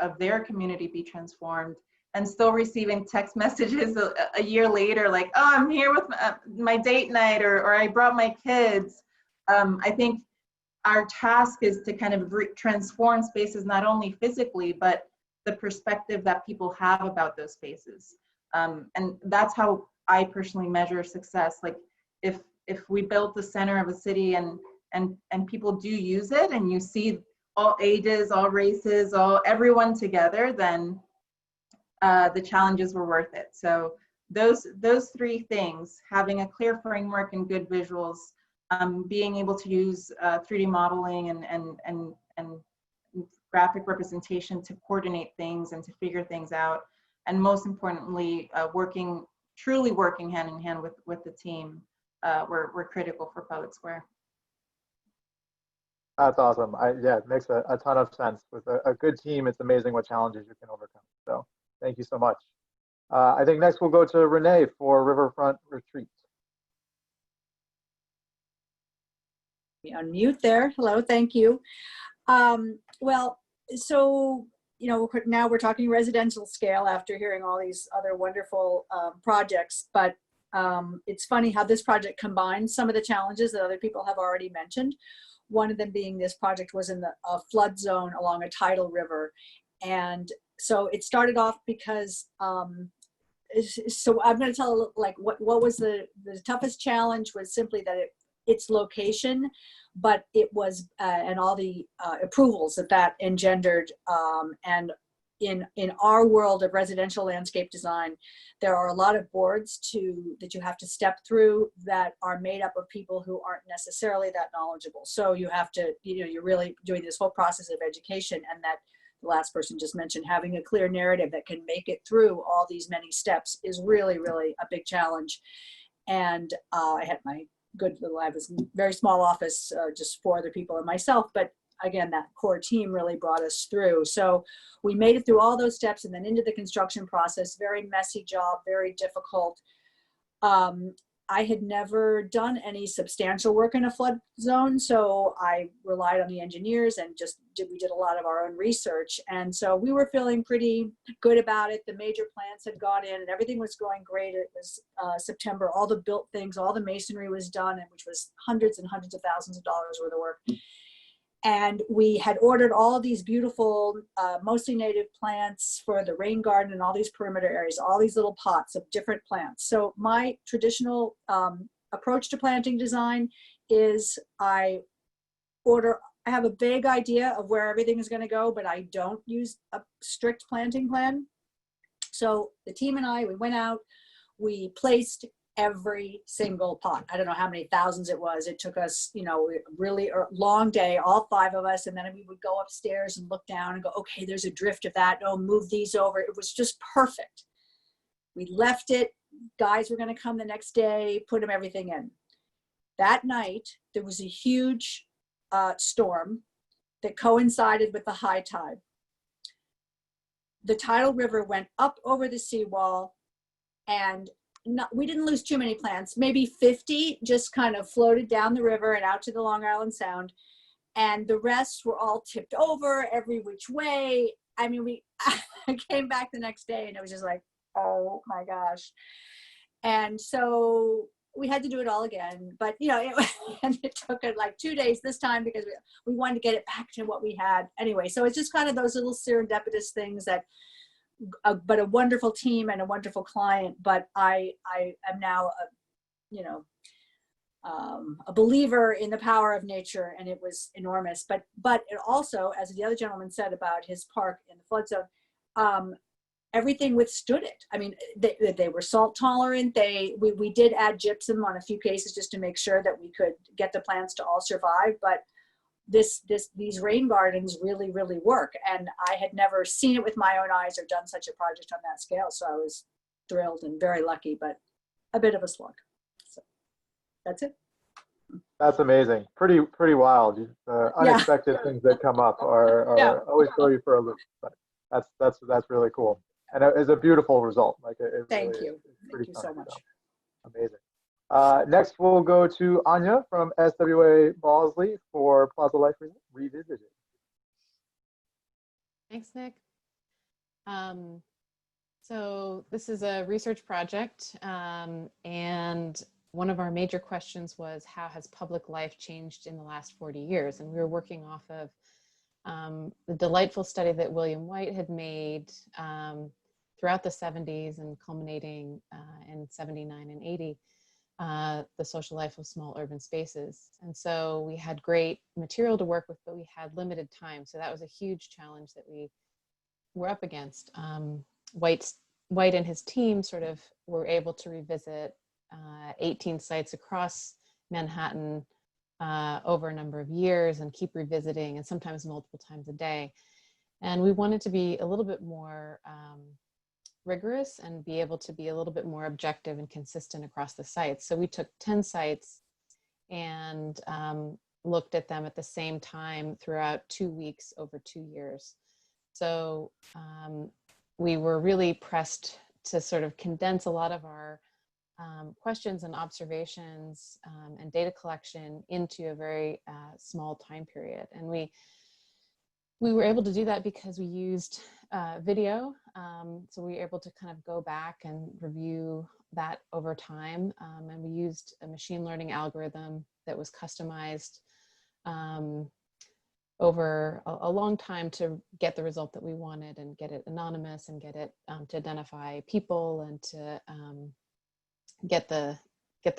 of their community be transformed, and still receiving text messages a year later, like, oh, I'm here with my date night, or I brought my kids. I think our task is to kind of transform spaces, not only physically, but the perspective that people have about those spaces. And that's how I personally measure success. Like if we built the center of a city and people do use it, and you see all ages, all races, everyone together, then the challenges were worth it. So those three things: having a clear framework and good visuals, being able to use 3D modeling and graphic representation to coordinate things and to figure things out, and most importantly, truly working hand in hand with the team, were critical for Public Square. That's awesome. Yeah, it makes a ton of sense. With a good team, it's amazing what challenges you can overcome. So thank you so much. I think next we'll go to Renee for Riverfront Retreat. Unmute there. Hello, thank you. Well, so, you know, now we're talking residential scale after hearing all these other wonderful projects, but it's funny how this project combines some of the challenges that other people have already mentioned. One of them being this project was in a flood zone along a tidal river. And so it started off because, so I'm going to tell like what was the toughest challenge was simply that its location, but it was, and all the approvals that engendered. And in our world of residential landscape design, there are a lot of boards that you have to step through that are made up of people who aren't necessarily that knowledgeable. So you have to, you know, you're really doing this whole process of education, and that the last person just mentioned, having a clear narrative that can make it through all these many steps is really, really a big challenge. And I had my I was in a very small office, just 4 other people and myself, but again, that core team really brought us through. So we made it through all those steps and then into the construction process. Very messy job, very difficult. I had never done any substantial work in a flood zone, so I relied on the engineers and we did a lot of our own research. And so we were feeling pretty good about it. The major plants had gone in and everything was going great. It was September, all the built things, all the masonry was done, which was hundreds and hundreds of thousands of dollars worth of work. And we had ordered all of these beautiful, mostly native plants for the rain garden and all these perimeter areas, all these little pots of different plants. So my traditional approach to planting design is I have a vague idea of where everything is going to go, but I don't use a strict planting plan. So the team and I, we went out, we placed every single pot. I don't know how many thousands it was. It took us, you know, really a long day, all 5 of us. And then we would go upstairs and look down and go, okay, there's a drift of that. Oh, move these over. It was just perfect. We left it. Guys were going to come the next day, put everything in. That night, there was a huge storm that coincided with the high tide. The tidal river went up over the seawall, and we didn't lose too many plants. Maybe 50 just kind of floated down the river and out to the Long Island Sound. And the rest were all tipped over every which way. I mean, I came back the next day and it was just like, oh my gosh. And so we had to do it all again. But, you know, it took like 2 days this time because we wanted to get it back to what we had. Anyway, so it's just kind of those little serendipitous things that, but a wonderful team and a wonderful client. But I am now, a believer in the power of nature, and it was enormous. But it also, as the other gentleman said about his park in the flood zone, everything withstood it. I mean, they were salt tolerant. We did add gypsum on a few cases just to make sure that we could get the plants to all survive. But these rain gardens really, really work. And I had never seen it with my own eyes or done such a project on that scale. So I was thrilled and very lucky, but a bit of a slog. So that's it. That's amazing. Pretty wild. Unexpected things that come up are always throw you for a loop. But that's really cool. And it's a beautiful result. Like Thank you. Thank you so much. So. Amazing. Next, we'll go to Anya from SWA Balsley for Plaza Life Revisited. Thanks, Nick. So this is a research project, and one of our major questions was, how has public life changed in the last 40 years? And we were working off of the delightful study that William White had made throughout the 70s and culminating in 79 and 80, the social life of small urban spaces. And so we had great material to work with, but we had limited time. So that was a huge challenge that we were up against. White and his team sort of were able to revisit 18 sites across Manhattan over a number of years and keep revisiting, and sometimes multiple times a day. And we wanted to be a little bit more rigorous and be able to be a little bit more objective and consistent across the sites. So we took 10 sites and looked at them at the same time throughout 2 weeks over 2 years. So we were really pressed to sort of condense a lot of our questions and observations and data collection into a very small time period. And we were able to do that because we used video. So we were able to kind of go back and review that over time. And we used a machine learning algorithm that was customized over a long time to get the result that we wanted and get it anonymous and get it to identify people and to get the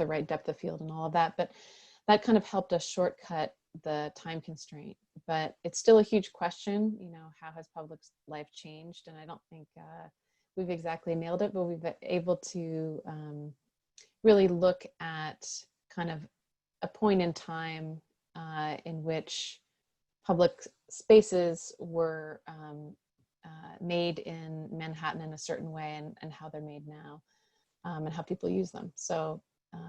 right depth of field and all of that. But that kind of helped us shortcut the time constraint. But it's still a huge question, you know, how has public life changed? And I don't think we've exactly nailed it, but we've been able to really look at kind of a point in time in which public spaces were made in Manhattan in a certain way and how they're made now and how people use them. So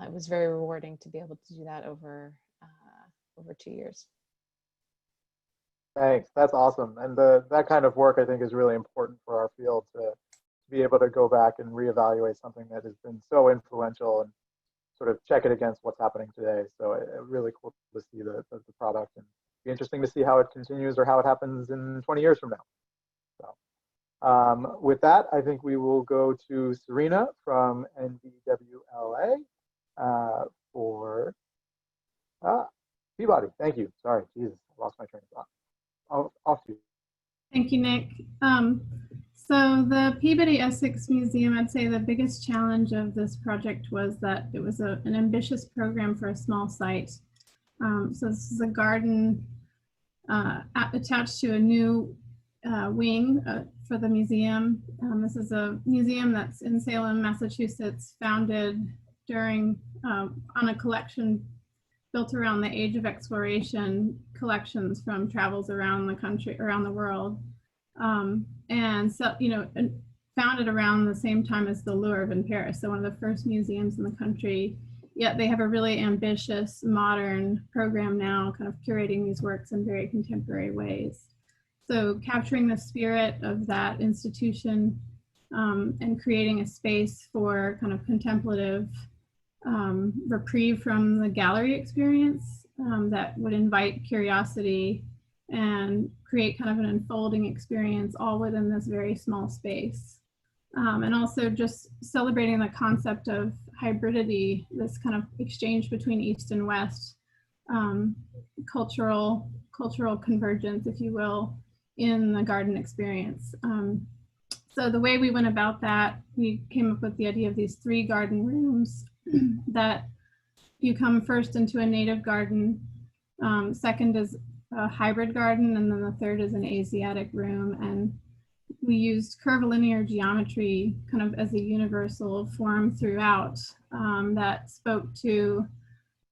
it was very rewarding to be able to do that over 2 years. Thanks, that's awesome. And that kind of work I think is really important for our field to be able to go back and reevaluate something that has been so influential and sort of check it against what's happening today. So really cool to see the product, and be interesting to see how it continues or how it happens in 20 years from now. So with that, I think we will go to Serena from Nbwla for Peabody. Thank you. Sorry, Jesus, I lost my train of thought. Off to you. Thank you, Nick. So the Peabody Essex Museum, I'd say the biggest challenge of this project was that it was an ambitious program for a small site. So this is a garden attached to a new wing for the museum. This is a museum that's in Salem, Massachusetts, founded during on a collection built around the age of exploration collections from travels around the country, around the world. And so, you know, founded around the same time as the Louvre in Paris. So one of the first museums in the country, yet they have a really ambitious modern program now, kind of curating these works in very contemporary ways. So capturing the spirit of that institution and creating a space for kind of contemplative reprieve from the gallery experience that would invite curiosity and create kind of an unfolding experience all within this very small space. And also just celebrating the concept of hybridity, this kind of exchange between East and West, cultural convergence, if you will, in the garden experience. So the way we went about that, we came up with the idea of these 3 garden rooms that you come first into a native garden, second is a hybrid garden, and then the third is an Asiatic room. And we used curvilinear geometry kind of as a universal form throughout that spoke to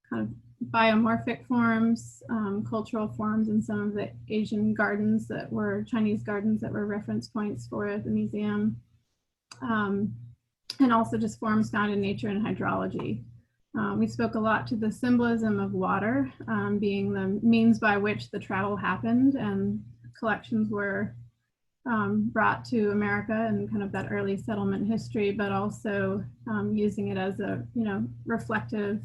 kind of biomorphic forms, cultural forms in some of the Asian gardens that were Chinese gardens that were reference points for the museum, and also just forms found in nature and hydrology. We spoke a lot to the symbolism of water being the means by which the travel happened and collections were brought to America and kind of that early settlement history, but also using it as a, you know, reflective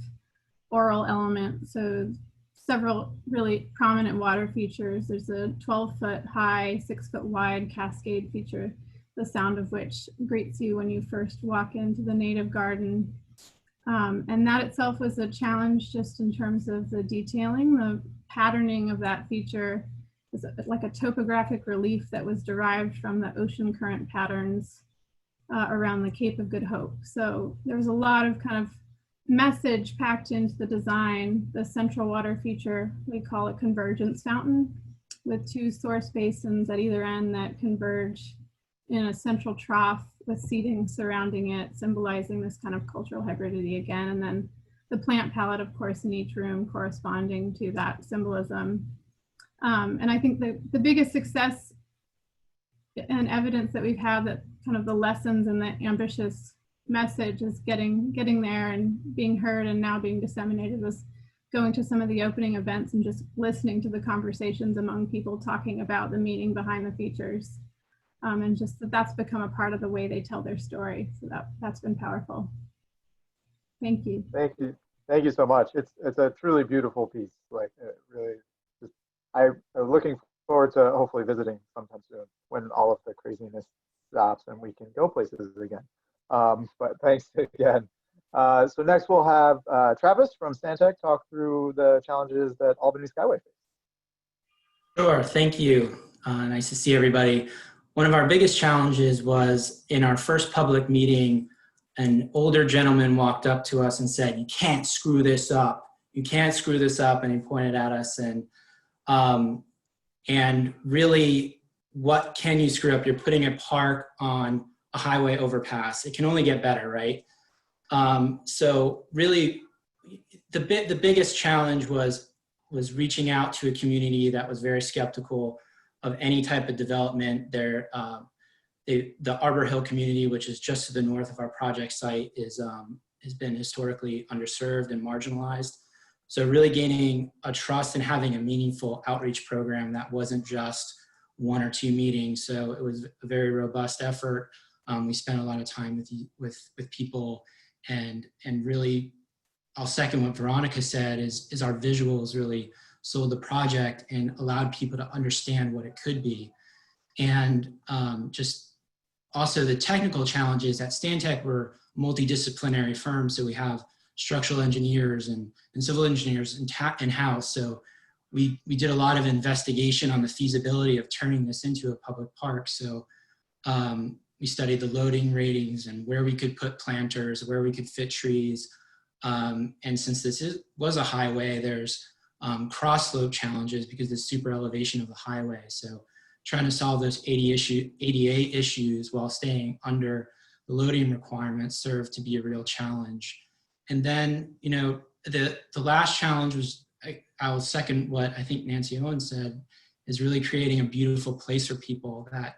oral element. So several really prominent water features. There's a 12-foot high, 6-foot wide cascade feature the sound of which greets you when you first walk into the native garden. And that itself was a challenge just in terms of the detailing. The patterning of that feature is like a topographic relief that was derived from the ocean current patterns around the Cape of Good Hope. So there was a lot of kind of message packed into the design. The central water feature, we call it convergence fountain, with two source basins at either end that converge in a central trough with seating surrounding it, symbolizing this kind of cultural hybridity again. And then the plant palette, of course, in each room corresponding to that symbolism. And I think the biggest success and evidence that we've had that kind of the lessons and the ambitious message is getting there and being heard and now being disseminated was going to some of the opening events and just listening to the conversations among people talking about the meaning behind the features. And just that's become a part of the way they tell their story. So that's been powerful. Thank you. Thank you. Thank you so much. It's a truly beautiful piece. Like really, I'm looking forward to hopefully visiting sometime soon when all of the craziness stops and we can go places again. But thanks again. So next we'll have Travis from Stantec talk through the challenges that Albany Skyway faced. Sure, thank you. Nice to see everybody. One of our biggest challenges was in our first public meeting, an older gentleman walked up to us and said, "You can't screw this up. You can't screw this up." And he pointed at us and really, what can you screw up? You're putting a park on a highway overpass. It can only get better, right? So really, the biggest challenge was reaching out to a community that was very skeptical of any type of development. The Arbor Hill community, which is just to the north of our project site, has been historically underserved and marginalized. So really gaining a trust and having a meaningful outreach program that wasn't just one or two meetings. So it was a very robust effort. We spent a lot of time with people, and really, I'll second what Veronica said, is our visuals really sold the project and allowed people to understand what it could be. And just also the technical challenges at Stantec, we're a multidisciplinary firm, so we have structural engineers and civil engineers in-house. So we did a lot of investigation on the feasibility of turning this into a public park. So we studied the loading ratings and where we could put planters, where we could fit trees. And since this was a highway, there's cross slope challenges because of the super elevation of the highway. So trying to solve those ADA issues while staying under the loading requirements served to be a real challenge. And then, you know, the last challenge was, I'll second what I think Nancy Owens said, is really creating a beautiful place for people that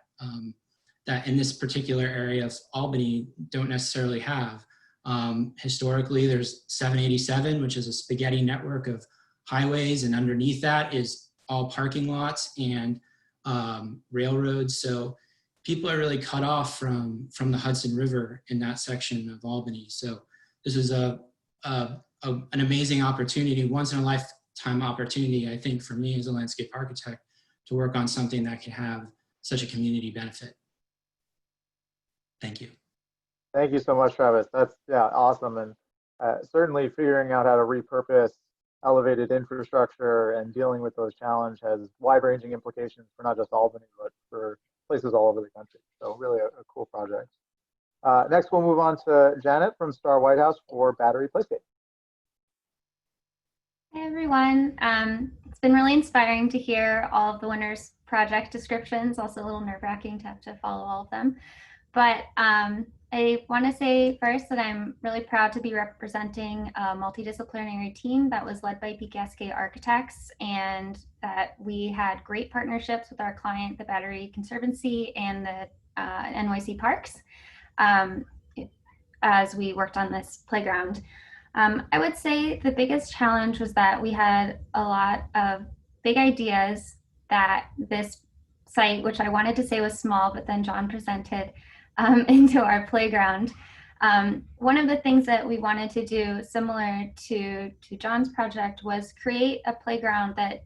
that in this particular area of Albany don't necessarily have. Historically, there's 787, which is a spaghetti network of highways, and underneath that is all parking lots and railroads. So people are really cut off from the Hudson River in that section of Albany. So this is an amazing opportunity, once in a lifetime opportunity, I think, for me as a landscape architect to work on something that can have such a community benefit. Thank you. Thank you so much, Travis. That's awesome. And certainly figuring out how to repurpose elevated infrastructure and dealing with those challenges has wide-ranging implications for not just Albany, but for places all over the country. So really a cool project. Next, we'll move on to Janet from Starr Whitehouse for Battery Playscape. Hi, everyone. It's been really inspiring to hear all of the winners' project descriptions, also a little nerve-wracking to have to follow all of them. But I want to say first that I'm really proud to be representing a multidisciplinary team that was led by PKSK Architects, and that we had great partnerships with our client, the Battery Conservancy and the NYC Parks, as we worked on this playground. I would say the biggest challenge was that we had a lot of big ideas that this site, which I wanted to say was small, but then John presented into our playground. One of the things that we wanted to do, similar to John's project, was create a playground that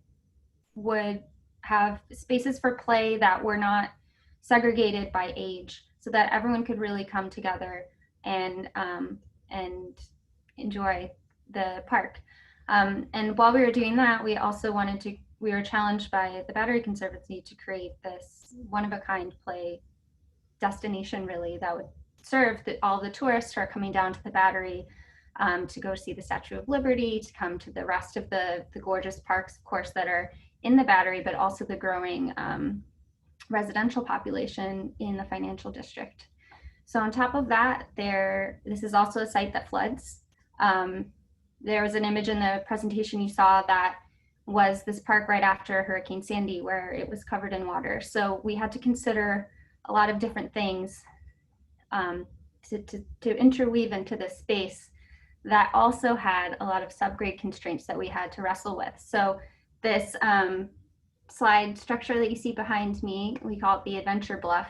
would have spaces for play that were not segregated by age so that everyone could really come together and enjoy the park. And while we were doing that, we also we were challenged by the Battery Conservancy to create this one-of-a-kind play destination, really, that would serve all the tourists who are coming down to the Battery to go see the Statue of Liberty, to come to the rest of the gorgeous parks, of course, that are in the Battery, but also the growing residential population in the financial district. So on top of that, this is also a site that floods. There was an image in the presentation you saw that was this park right after Hurricane Sandy, where it was covered in water. So we had to consider a lot of different things to interweave into this space that also had a lot of subgrade constraints that we had to wrestle with. So this slide structure that you see behind me, we call it the Adventure Bluff.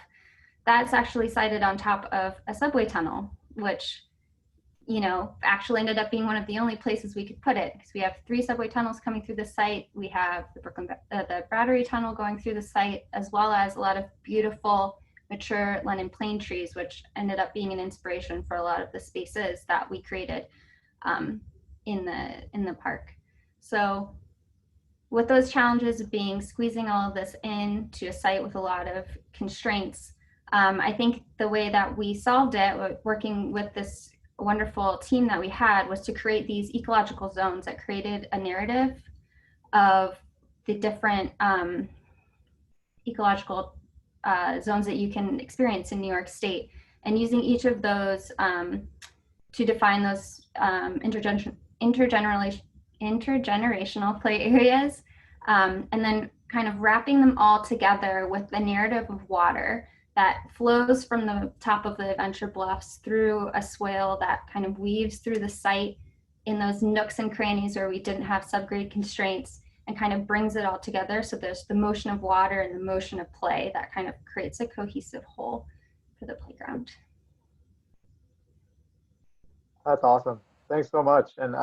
That's actually sited on top of a subway tunnel, which, you know, actually ended up being one of the only places we could put it, because we have 3 subway tunnels coming through the site. We have the Battery Tunnel going through the site, as well as a lot of beautiful mature Lenin plane trees, which ended up being an inspiration for a lot of the spaces that we created in the park. So with those challenges of squeezing all of this into a site with a lot of constraints, I think the way that we solved it, working with this wonderful team that we had, was to create these ecological zones that created a narrative of the different ecological zones that you can experience in New York State, and using each of those to define those intergenerational play areas, and then kind of wrapping them all together with the narrative of water that flows from the top of the Adventure Bluffs through a swale that kind of weaves through the site in those nooks and crannies where we didn't have subgrade constraints, and kind of brings it all together. So there's the motion of water and the motion of play that kind of creates a cohesive whole for the playground. That's awesome. Thanks so much. And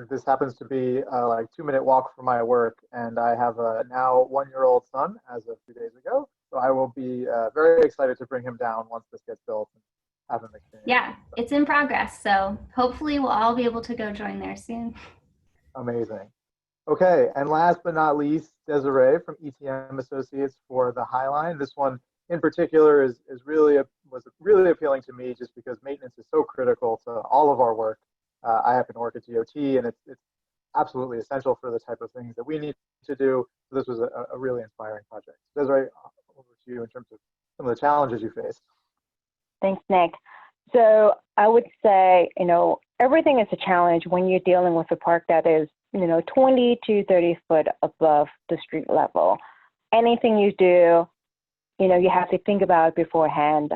this happens to be like 2-minute walk from my work, and I have a now 1-year-old son as of 2 days ago. So I will be very excited to bring him down once this gets built and have him experience. Yeah, it's in progress. So hopefully we'll all be able to go join there soon. Amazing. Okay, and last but not least, Desiree from ETM Associates for the Highline. This one in particular was really appealing to me, just because maintenance is so critical to all of our work. I happen to work at DOT, and it's absolutely essential for the type of things that we need to do. So this was a really inspiring project. Desiree, over to you in terms of some of the challenges you faced. Thanks, Nick. So I would say, everything is a challenge when you're dealing with a park that is, 20 to 30 foot above the street level. Anything you do, you have to think about it beforehand.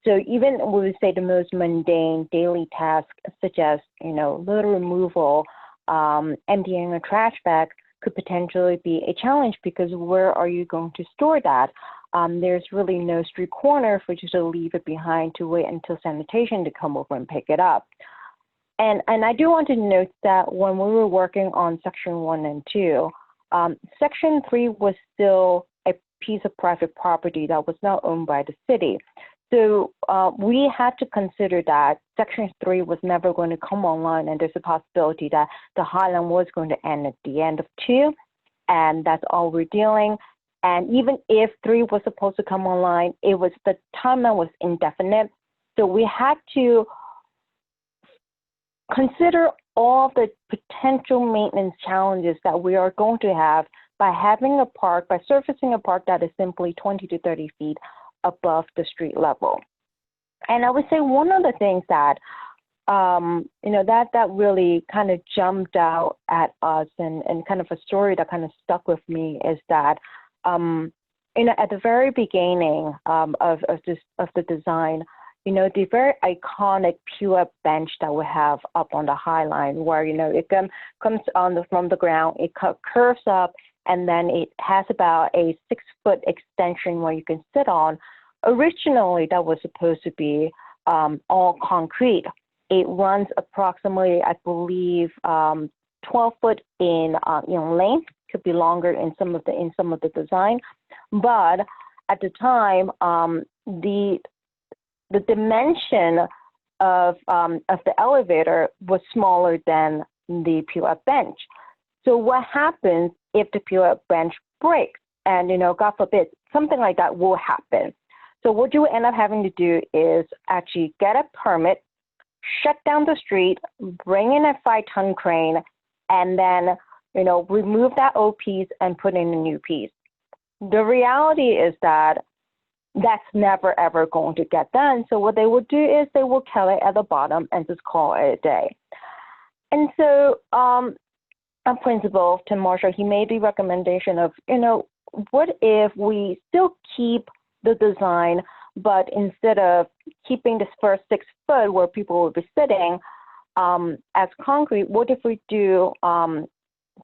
So even we would say the most mundane daily tasks, such as, litter removal, emptying a trash bag, could potentially be a challenge, because where are you going to store that? There's really no street corner for you to leave it behind to wait until sanitation to come over and pick it up. And I do want to note that when we were working on section 1 and 2, section 3 was still a piece of private property that was not owned by the city. So we had to consider that section 3 was never going to come online, and there's a possibility that the Highland was going to end at the end of 2, and that's all we're dealing. And even if 3 was supposed to come online, the timeline was indefinite. So we had to consider all the potential maintenance challenges that we are going to have by surfacing a park that is simply 20 to 30 feet above the street level. And I would say one of the things that, that really kind of jumped out at us, and kind of a story that kind of stuck with me, is that, at the very beginning of the design, the very iconic pure bench that we have up on the Highline, where, it comes from the ground, it curves up, and then it has about a 6-foot extension where you can sit on. Originally, that was supposed to be all concrete. It runs approximately, I believe, 12 foot in length. Could be longer in some of the design, but at the time, the dimension of the elevator was smaller than the pivot bench. So what happens if the pivot bench breaks? And, God forbid, something like that will happen. So what you end up having to do is actually get a permit, shut down the street, bring in a 5-ton crane, and then, remove that old piece and put in a new piece. The reality is that that's never, ever going to get done. So what they will do is they will kill it at the bottom and just call it a day. And so a principal, Tim Marshall, he made the recommendation of, what if we still keep the design, but instead of keeping this first 6 foot where people will be sitting as concrete, what if we do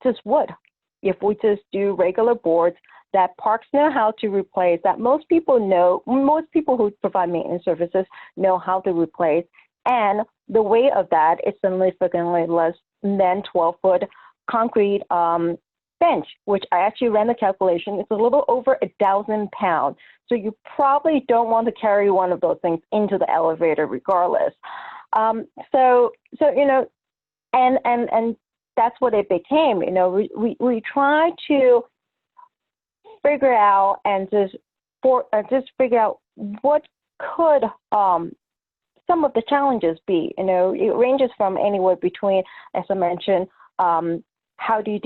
just wood? If we just do regular boards that parks know how to replace, that most people who provide maintenance services know how to replace, and the weight of that is significantly less than 12-foot concrete bench, which I actually ran the calculation. It's a little over 1,000 pounds. So you probably don't want to carry one of those things into the elevator regardless. And that's what it became. We try to figure out and just figure out what could some of the challenges be. It ranges from anywhere between, as I mentioned, how do you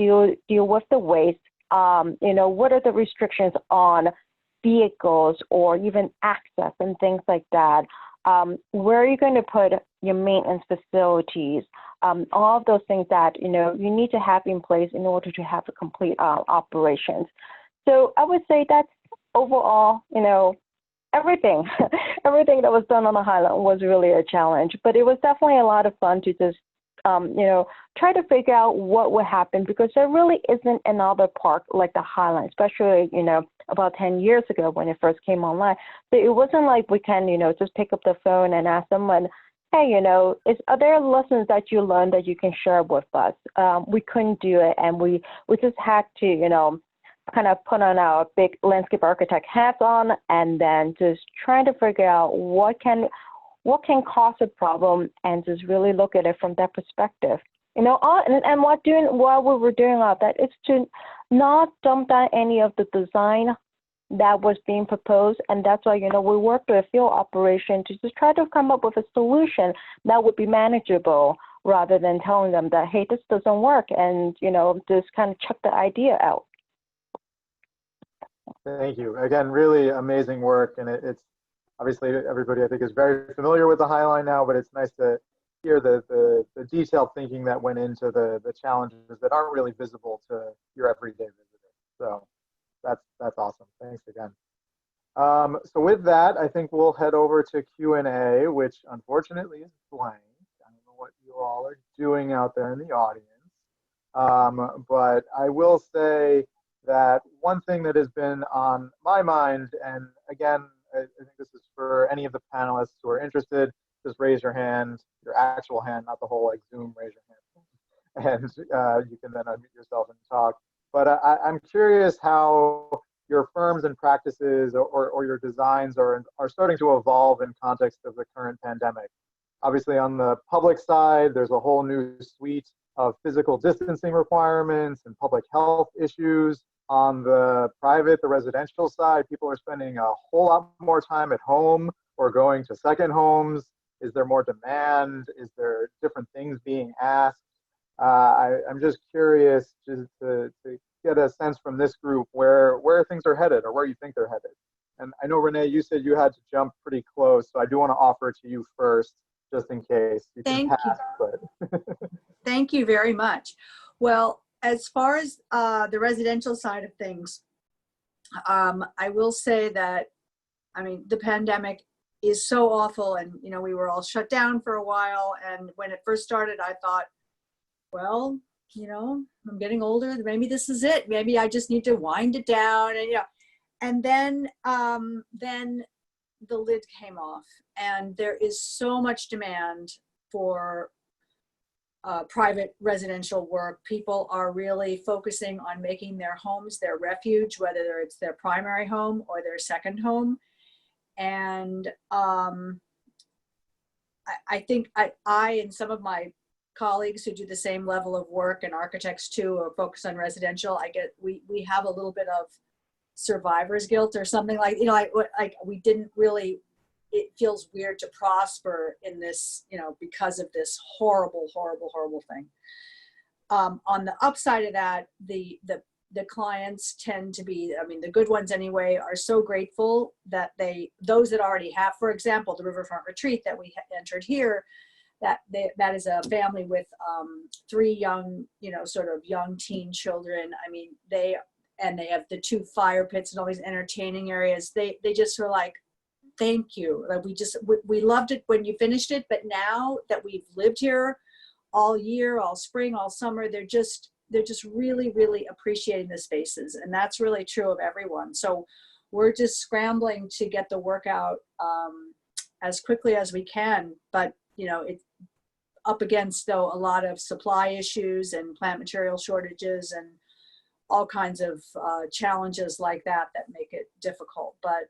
deal with the waste? What are the restrictions on vehicles or even access and things like that? Where are you going to put your maintenance facilities? All of those things that, you need to have in place in order to have a complete operations. So I would say that's overall, everything, everything that was done on the Highland was really a challenge, but it was definitely a lot of fun to just, try to figure out what would happen, because there really isn't another park like the Highland, especially, about 10 years ago when it first came online. So it wasn't like we can, just pick up the phone and ask someone, hey, are there lessons that you learned that you can share with us? We couldn't do it, and we just had to, kind of put on our big landscape architect hats on, and then just trying to figure out what can cause a problem, and just really look at it from that perspective. And while we were doing all that, it's to not dump down any of the design that was being proposed. And that's why, we worked with a field operation to just try to come up with a solution that would be manageable, rather than telling them that, hey, this doesn't work, and, just kind of chuck the idea out. Thank you. Again, really amazing work. And it's obviously everybody, I think, is very familiar with the Highline now, but it's nice to hear the detailed thinking that went into the challenges that aren't really visible to your everyday visitor. So that's awesome. Thanks again. So with that, I think we'll head over to Q&A, which unfortunately is blank. I don't know what you all are doing out there in the audience. But I will say that one thing that has been on my mind, and again, I think this is for any of the panelists who are interested, just raise your hand, your actual hand, not the whole like Zoom raise your hand, and you can then unmute yourself and talk. But I'm curious how your firms and practices or your designs are starting to evolve in context of the current pandemic. Obviously on the public side, there's a whole new suite of physical distancing requirements and public health issues. On the private, the residential side, people are spending a whole lot more time at home or going to second homes. Is there more demand? Is there different things being asked? I'm just curious to get a sense from this group where things are headed, or where you think they're headed. And I know, Renee, you said you had to jump pretty close, so I do want to offer it to you first, just in case. You can pass, but Thank you very much. Well, as far as the residential side of things, I will say that, the pandemic is so awful, and we were all shut down for a while. And when it first started, I thought, well, I'm getting older. Maybe this is it. Maybe I just need to wind it down, and then the lid came off, and there is so much demand for private residential work. People are really focusing on making their homes their refuge, whether it's their primary home or their second home. And I think I and some of my colleagues who do the same level of work, and architects too, or focus on residential, we have a little bit of survivor's guilt or something, like, you know, like we didn't really, it feels weird to prosper in this, you know, because of this horrible thing. On the upside of that, the clients tend to be, I mean, the good ones anyway, are so grateful that those that already have, for example, the Riverfront Retreat that we entered here, that is a family with 3 young, you know, sort of young teen children. I mean, they have the 2 fire pits and all these entertaining areas. They just were like, thank you. Like we loved it when you finished it, but now that we've lived here all year, all spring, all summer, they're just really appreciating the spaces. And that's really true of everyone. So we're just scrambling to get the work out as quickly as we can. But, you know, it's up against, though, a lot of supply issues and plant material shortages and all kinds of challenges like that make it difficult. But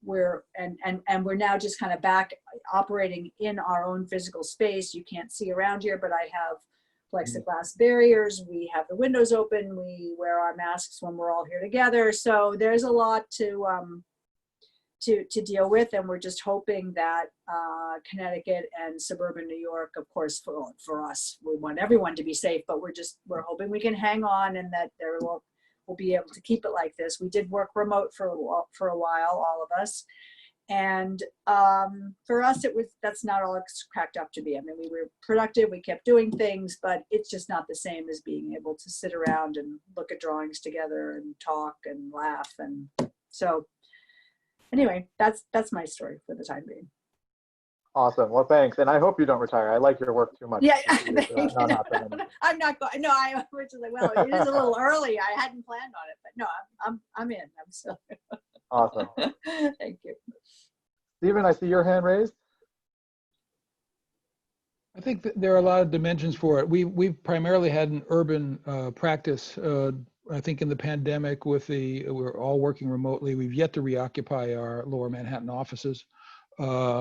we're now just kind of back operating in our own physical space. You can't see around here, but I have plexiglass barriers. We have the windows open. We wear our masks when we're all here together. So there's a lot to deal with, and we're just hoping that Connecticut and suburban New York, of course, for us, we want everyone to be safe, but we're hoping we can hang on, and that we'll be able to keep it like this. We did work remote for a while, all of us, and for us, that's not all it's cracked up to be. I mean, we were productive, we kept doing things, but it's just not the same as being able to sit around and look at drawings together and talk and laugh. And so anyway, that's my story for the time being. Awesome. Well, thanks. And I hope you don't retire. I like your work too much. Yeah. I'm not going. No, I originally, well, it is a little early. I hadn't planned on it, but no, I'm in. I'm still. Awesome. Thank you. Stephen, I see your hand raised. I think that there are a lot of dimensions for it. We've primarily had an urban practice. I think in the pandemic, we're all working remotely. We've yet to reoccupy our Lower Manhattan offices.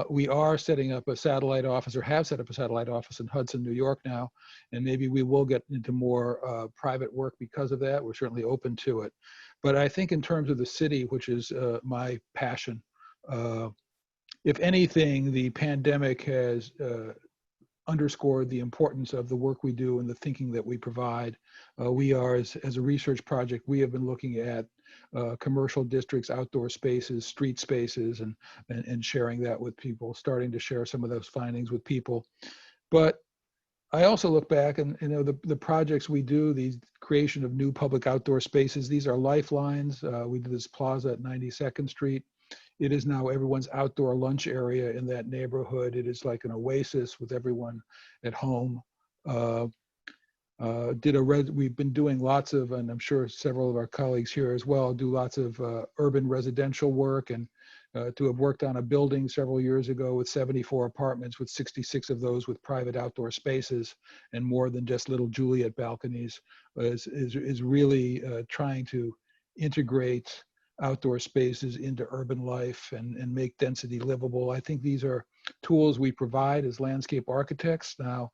We are setting up a satellite office, or have set up a satellite office in Hudson, New York now, and maybe we will get into more private work because of that. We're certainly open to it. But I think in terms of the city, which is my passion, if anything, the pandemic has underscored the importance of the work we do and the thinking that we provide. We are, as a research project, we have been looking at commercial districts, outdoor spaces, street spaces, and sharing that with people, starting to share some of those findings with people. But I also look back and, you know, the projects we do, the creation of new public outdoor spaces, these are lifelines. We did this plaza at 92nd Street. It is now everyone's outdoor lunch area in that neighborhood. It is like an oasis with everyone at home. We've been doing lots of, and I'm sure several of our colleagues here as well, do lots of urban residential work, and to have worked on a building several years ago with 74 apartments, with 66 of those with private outdoor spaces and more than just little Juliet balconies, is really trying to integrate outdoor spaces into urban life and make density livable. I think these are tools we provide as landscape architects. Now,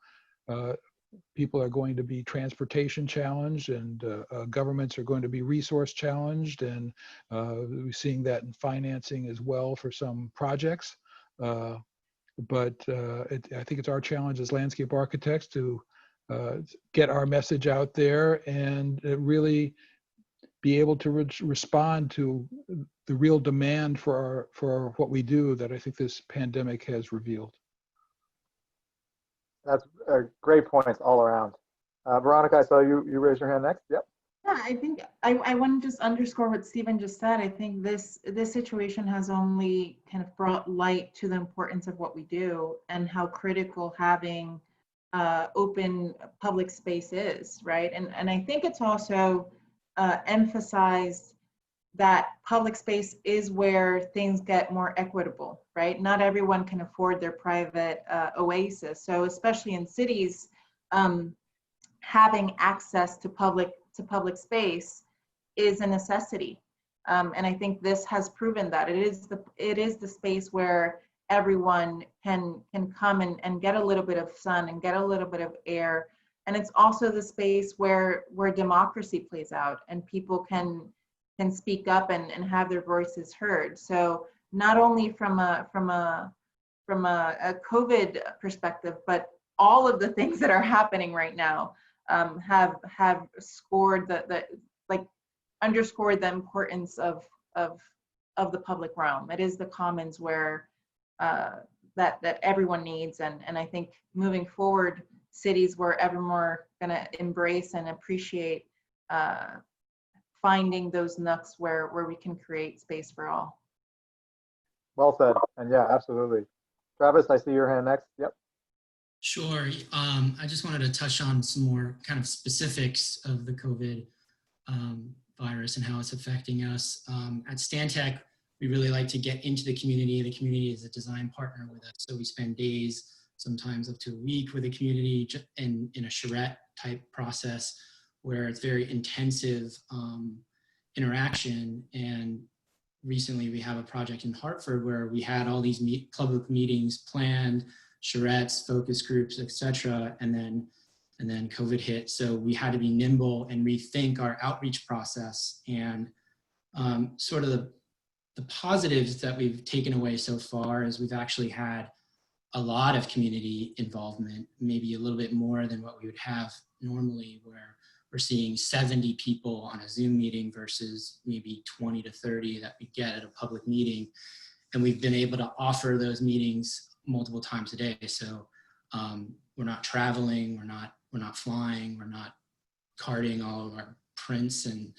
people are going to be transportation challenged, and governments are going to be resource challenged, and we're seeing that in financing as well for some projects. But I think it's our challenge as landscape architects to get our message out there and really be able to respond to the real demand for what we do that I think this pandemic has revealed. That's great points all around. Veronica, I saw you raise your hand next. Yep. Yeah, I think I want to just underscore what Stephen just said. I think this situation has only kind of brought light to the importance of what we do and how critical having open public space is, right? And I think it's also emphasized that public space is where things get more equitable, right? Not everyone can afford their private oasis. So especially in cities, having access to public space is a necessity. And I think this has proven that it is the space where everyone can come and get a little bit of sun and get a little bit of air. And it's also the space where democracy plays out and people can speak up and have their voices heard. So not only from a COVID perspective, but all of the things that are happening right now have scored underscored the importance of the public realm. It is the commons where that everyone needs, and I think moving forward, cities were ever more going to embrace and appreciate finding those nooks where we can create space for all. Well said. And yeah, absolutely. Travis, I see your hand next. Yep. Sure. I just wanted to touch on some more kind of specifics of the COVID virus and how it's affecting us. At Stantec, we really like to get into the community. The community is a design partner with us. So we spend days, sometimes up to a week with the community in a charrette type process where it's very intensive interaction. And recently we have a project in Hartford where we had all these public meetings planned, charrettes, focus groups, etc. And then COVID hit. So we had to be nimble and rethink our outreach process. And sort of the positives that we've taken away so far is we've actually had a lot of community involvement, maybe a little bit more than what we would have normally, where we're seeing 70 people on a Zoom meeting versus maybe 20 to 30 that we get at a public meeting. And we've been able to offer those meetings multiple times a day. So we're not traveling, we're not flying, we're not carting all of our prints and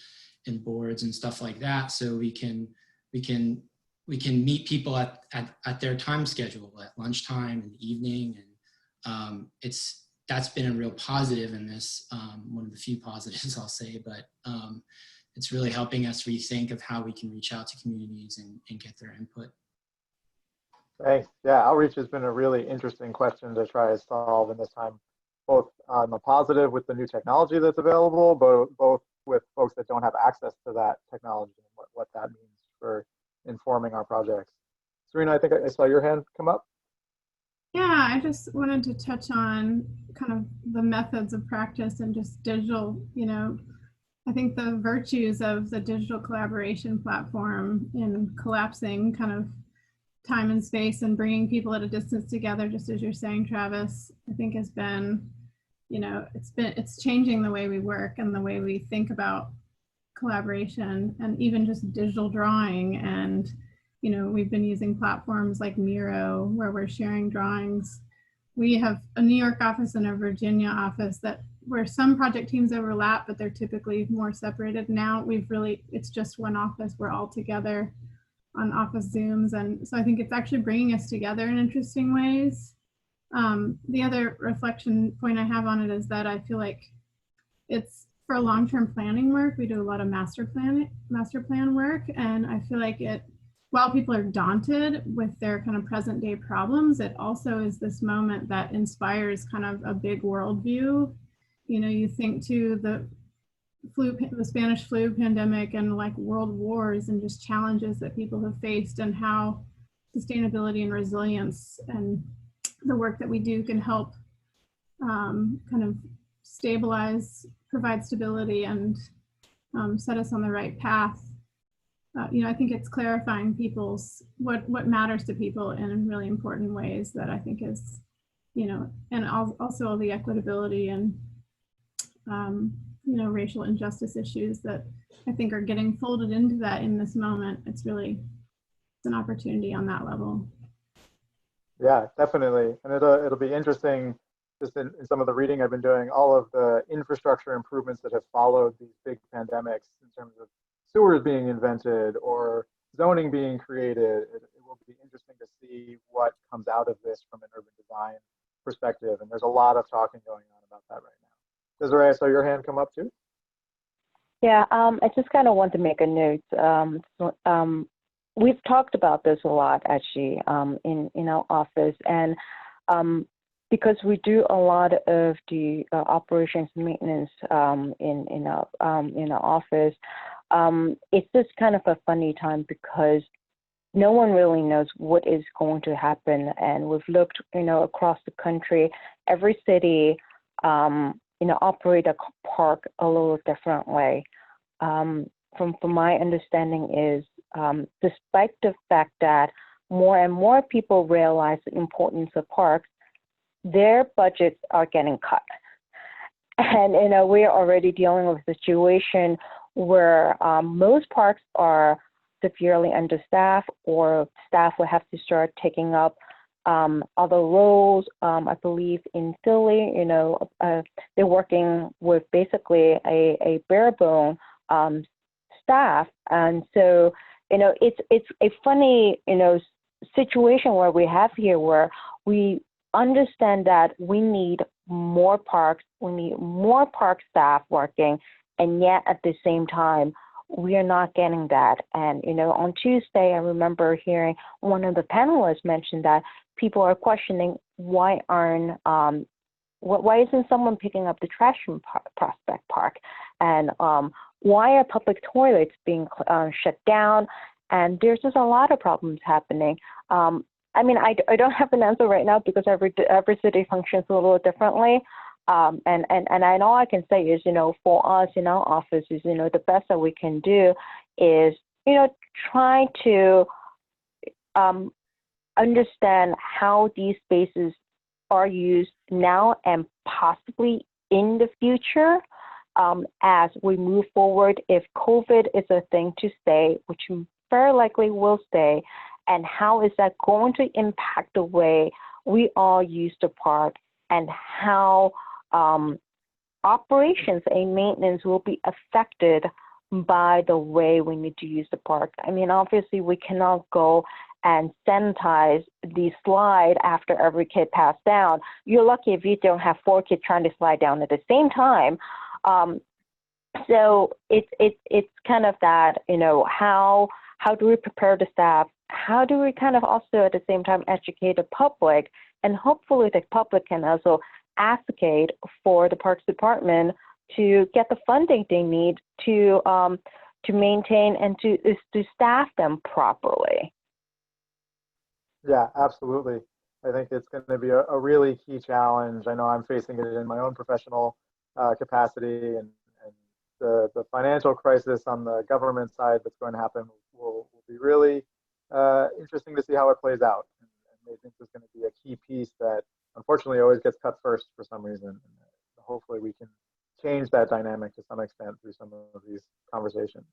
boards and stuff like that. So we can meet people at their time schedule, at lunchtime and evening. And that's been a real positive in this, one of the few positives I'll say, but it's really helping us rethink of how we can reach out to communities and get their input. Thanks. Yeah, outreach has been a really interesting question to try to solve in this time, both on the positive with the new technology that's available, but both with folks that don't have access to that technology and what that means for informing our projects. Serena, I think I saw your hand come up. Yeah, I just wanted to touch on kind of the methods of practice and just digital, I think the virtues of the digital collaboration platform in collapsing kind of time and space and bringing people at a distance together, just as you're saying, Travis, I think has been, it's changing the way we work and the way we think about collaboration and even just digital drawing. And we've been using platforms like Miro where we're sharing drawings. We have a New York office and a Virginia office where some project teams overlap, but they're typically more separated. Now it's just one office. We're all together on office Zooms. And so I think it's actually bringing us together in interesting ways. The other reflection point I have on it is that I feel like it's for long-term planning work. We do a lot of master plan work. And I feel like while people are daunted with their kind of present day problems, it also is this moment that inspires kind of a big worldview. You think to the Spanish flu pandemic and like world wars and just challenges that people have faced and how sustainability and resilience and the work that we do can help kind of stabilize, provide stability and set us on the right path. I think it's clarifying what matters to people in really important ways that I think is, and also all the equitability and, racial injustice issues that I think are getting folded into that in this moment. It's an opportunity on that level. Yeah, definitely. And it'll be interesting just in some of the reading I've been doing, all of the infrastructure improvements that have followed these big pandemics in terms of sewers being invented or zoning being created. It will be interesting to see what comes out of this from an urban design perspective. And there's a lot of talking going on about that right now. Desiree, I saw your hand come up too. Yeah, I just kind of want to make a note. We've talked about this a lot actually in our office, and because we do a lot of the operations and maintenance in our office, it's just kind of a funny time because no one really knows what is going to happen, and we've looked across the country. Every city operate a park a little different way. From my understanding is, despite the fact that more and more people realize the importance of parks, their budgets are getting cut. And we're already dealing with a situation where most parks are severely understaffed, or staff will have to start taking up other roles. I believe in Philly, they're working with basically a bare bone staff, and so it's a funny situation where we have here, where we understand that we need more parks, we need more park staff working, and yet at the same time we are not getting that. And on Tuesday, I remember hearing one of the panelists mention that people are questioning why isn't someone picking up the trash from Prospect Park, and why are public toilets being shut down? And there's just a lot of problems happening. I don't have an answer right now because every city functions a little differently. And I know I can say is, for us in our office is, the best that we can do is, try to understand how these spaces are used now and possibly in the future, as we move forward, if COVID is a thing to stay, which very likely will stay, and how is that going to impact the way we all use the park, and how operations and maintenance will be affected by the way we need to use the park. Obviously we cannot go and sanitize the slide after every kid passed down. You're lucky if you don't have 4 kids trying to slide down at the same time. So it's kind of that, how do we prepare the staff? How do we kind of also at the same time educate the public? And hopefully the public can also advocate for the Parks Department to get the funding they need to maintain and to staff them properly. Yeah, absolutely. I think it's going to be a really key challenge. I know I'm facing it in my own professional capacity, and the financial crisis on the government side that's going to happen will be really interesting to see how it plays out. And I think this is going to be a key piece that unfortunately always gets cut first for some reason. And hopefully we can change that dynamic to some extent through some of these conversations.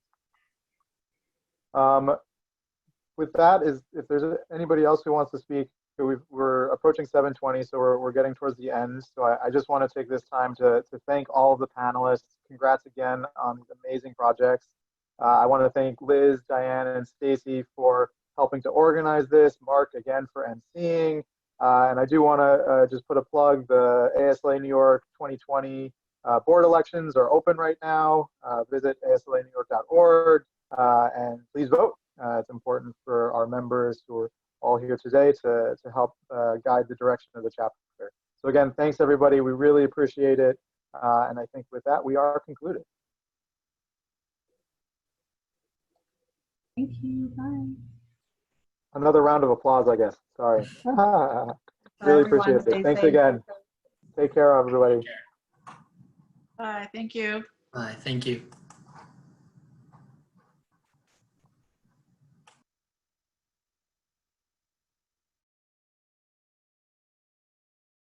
With that, if there's anybody else who wants to speak, we're approaching 7:20, so we're getting towards the end. So I just want to take this time to thank all of the panelists. Congrats again on amazing projects. I want to thank Liz, Diane, and Stacy for helping to organize this, Mark again for emceeing, and I do want to just put a plug. The ASLA New York 2020 board elections are open right now. Visit ASLA-NY.org and please vote. It's important for our members who are all here today to help guide the direction of the chapter. So again, thanks everybody. We really appreciate it. And I think with that, we are concluded. Thank you. Bye. Another round of applause, I guess. Sorry. Really appreciate it. Thanks again. Take care, everybody. Bye. Thank you. Bye. Thank you.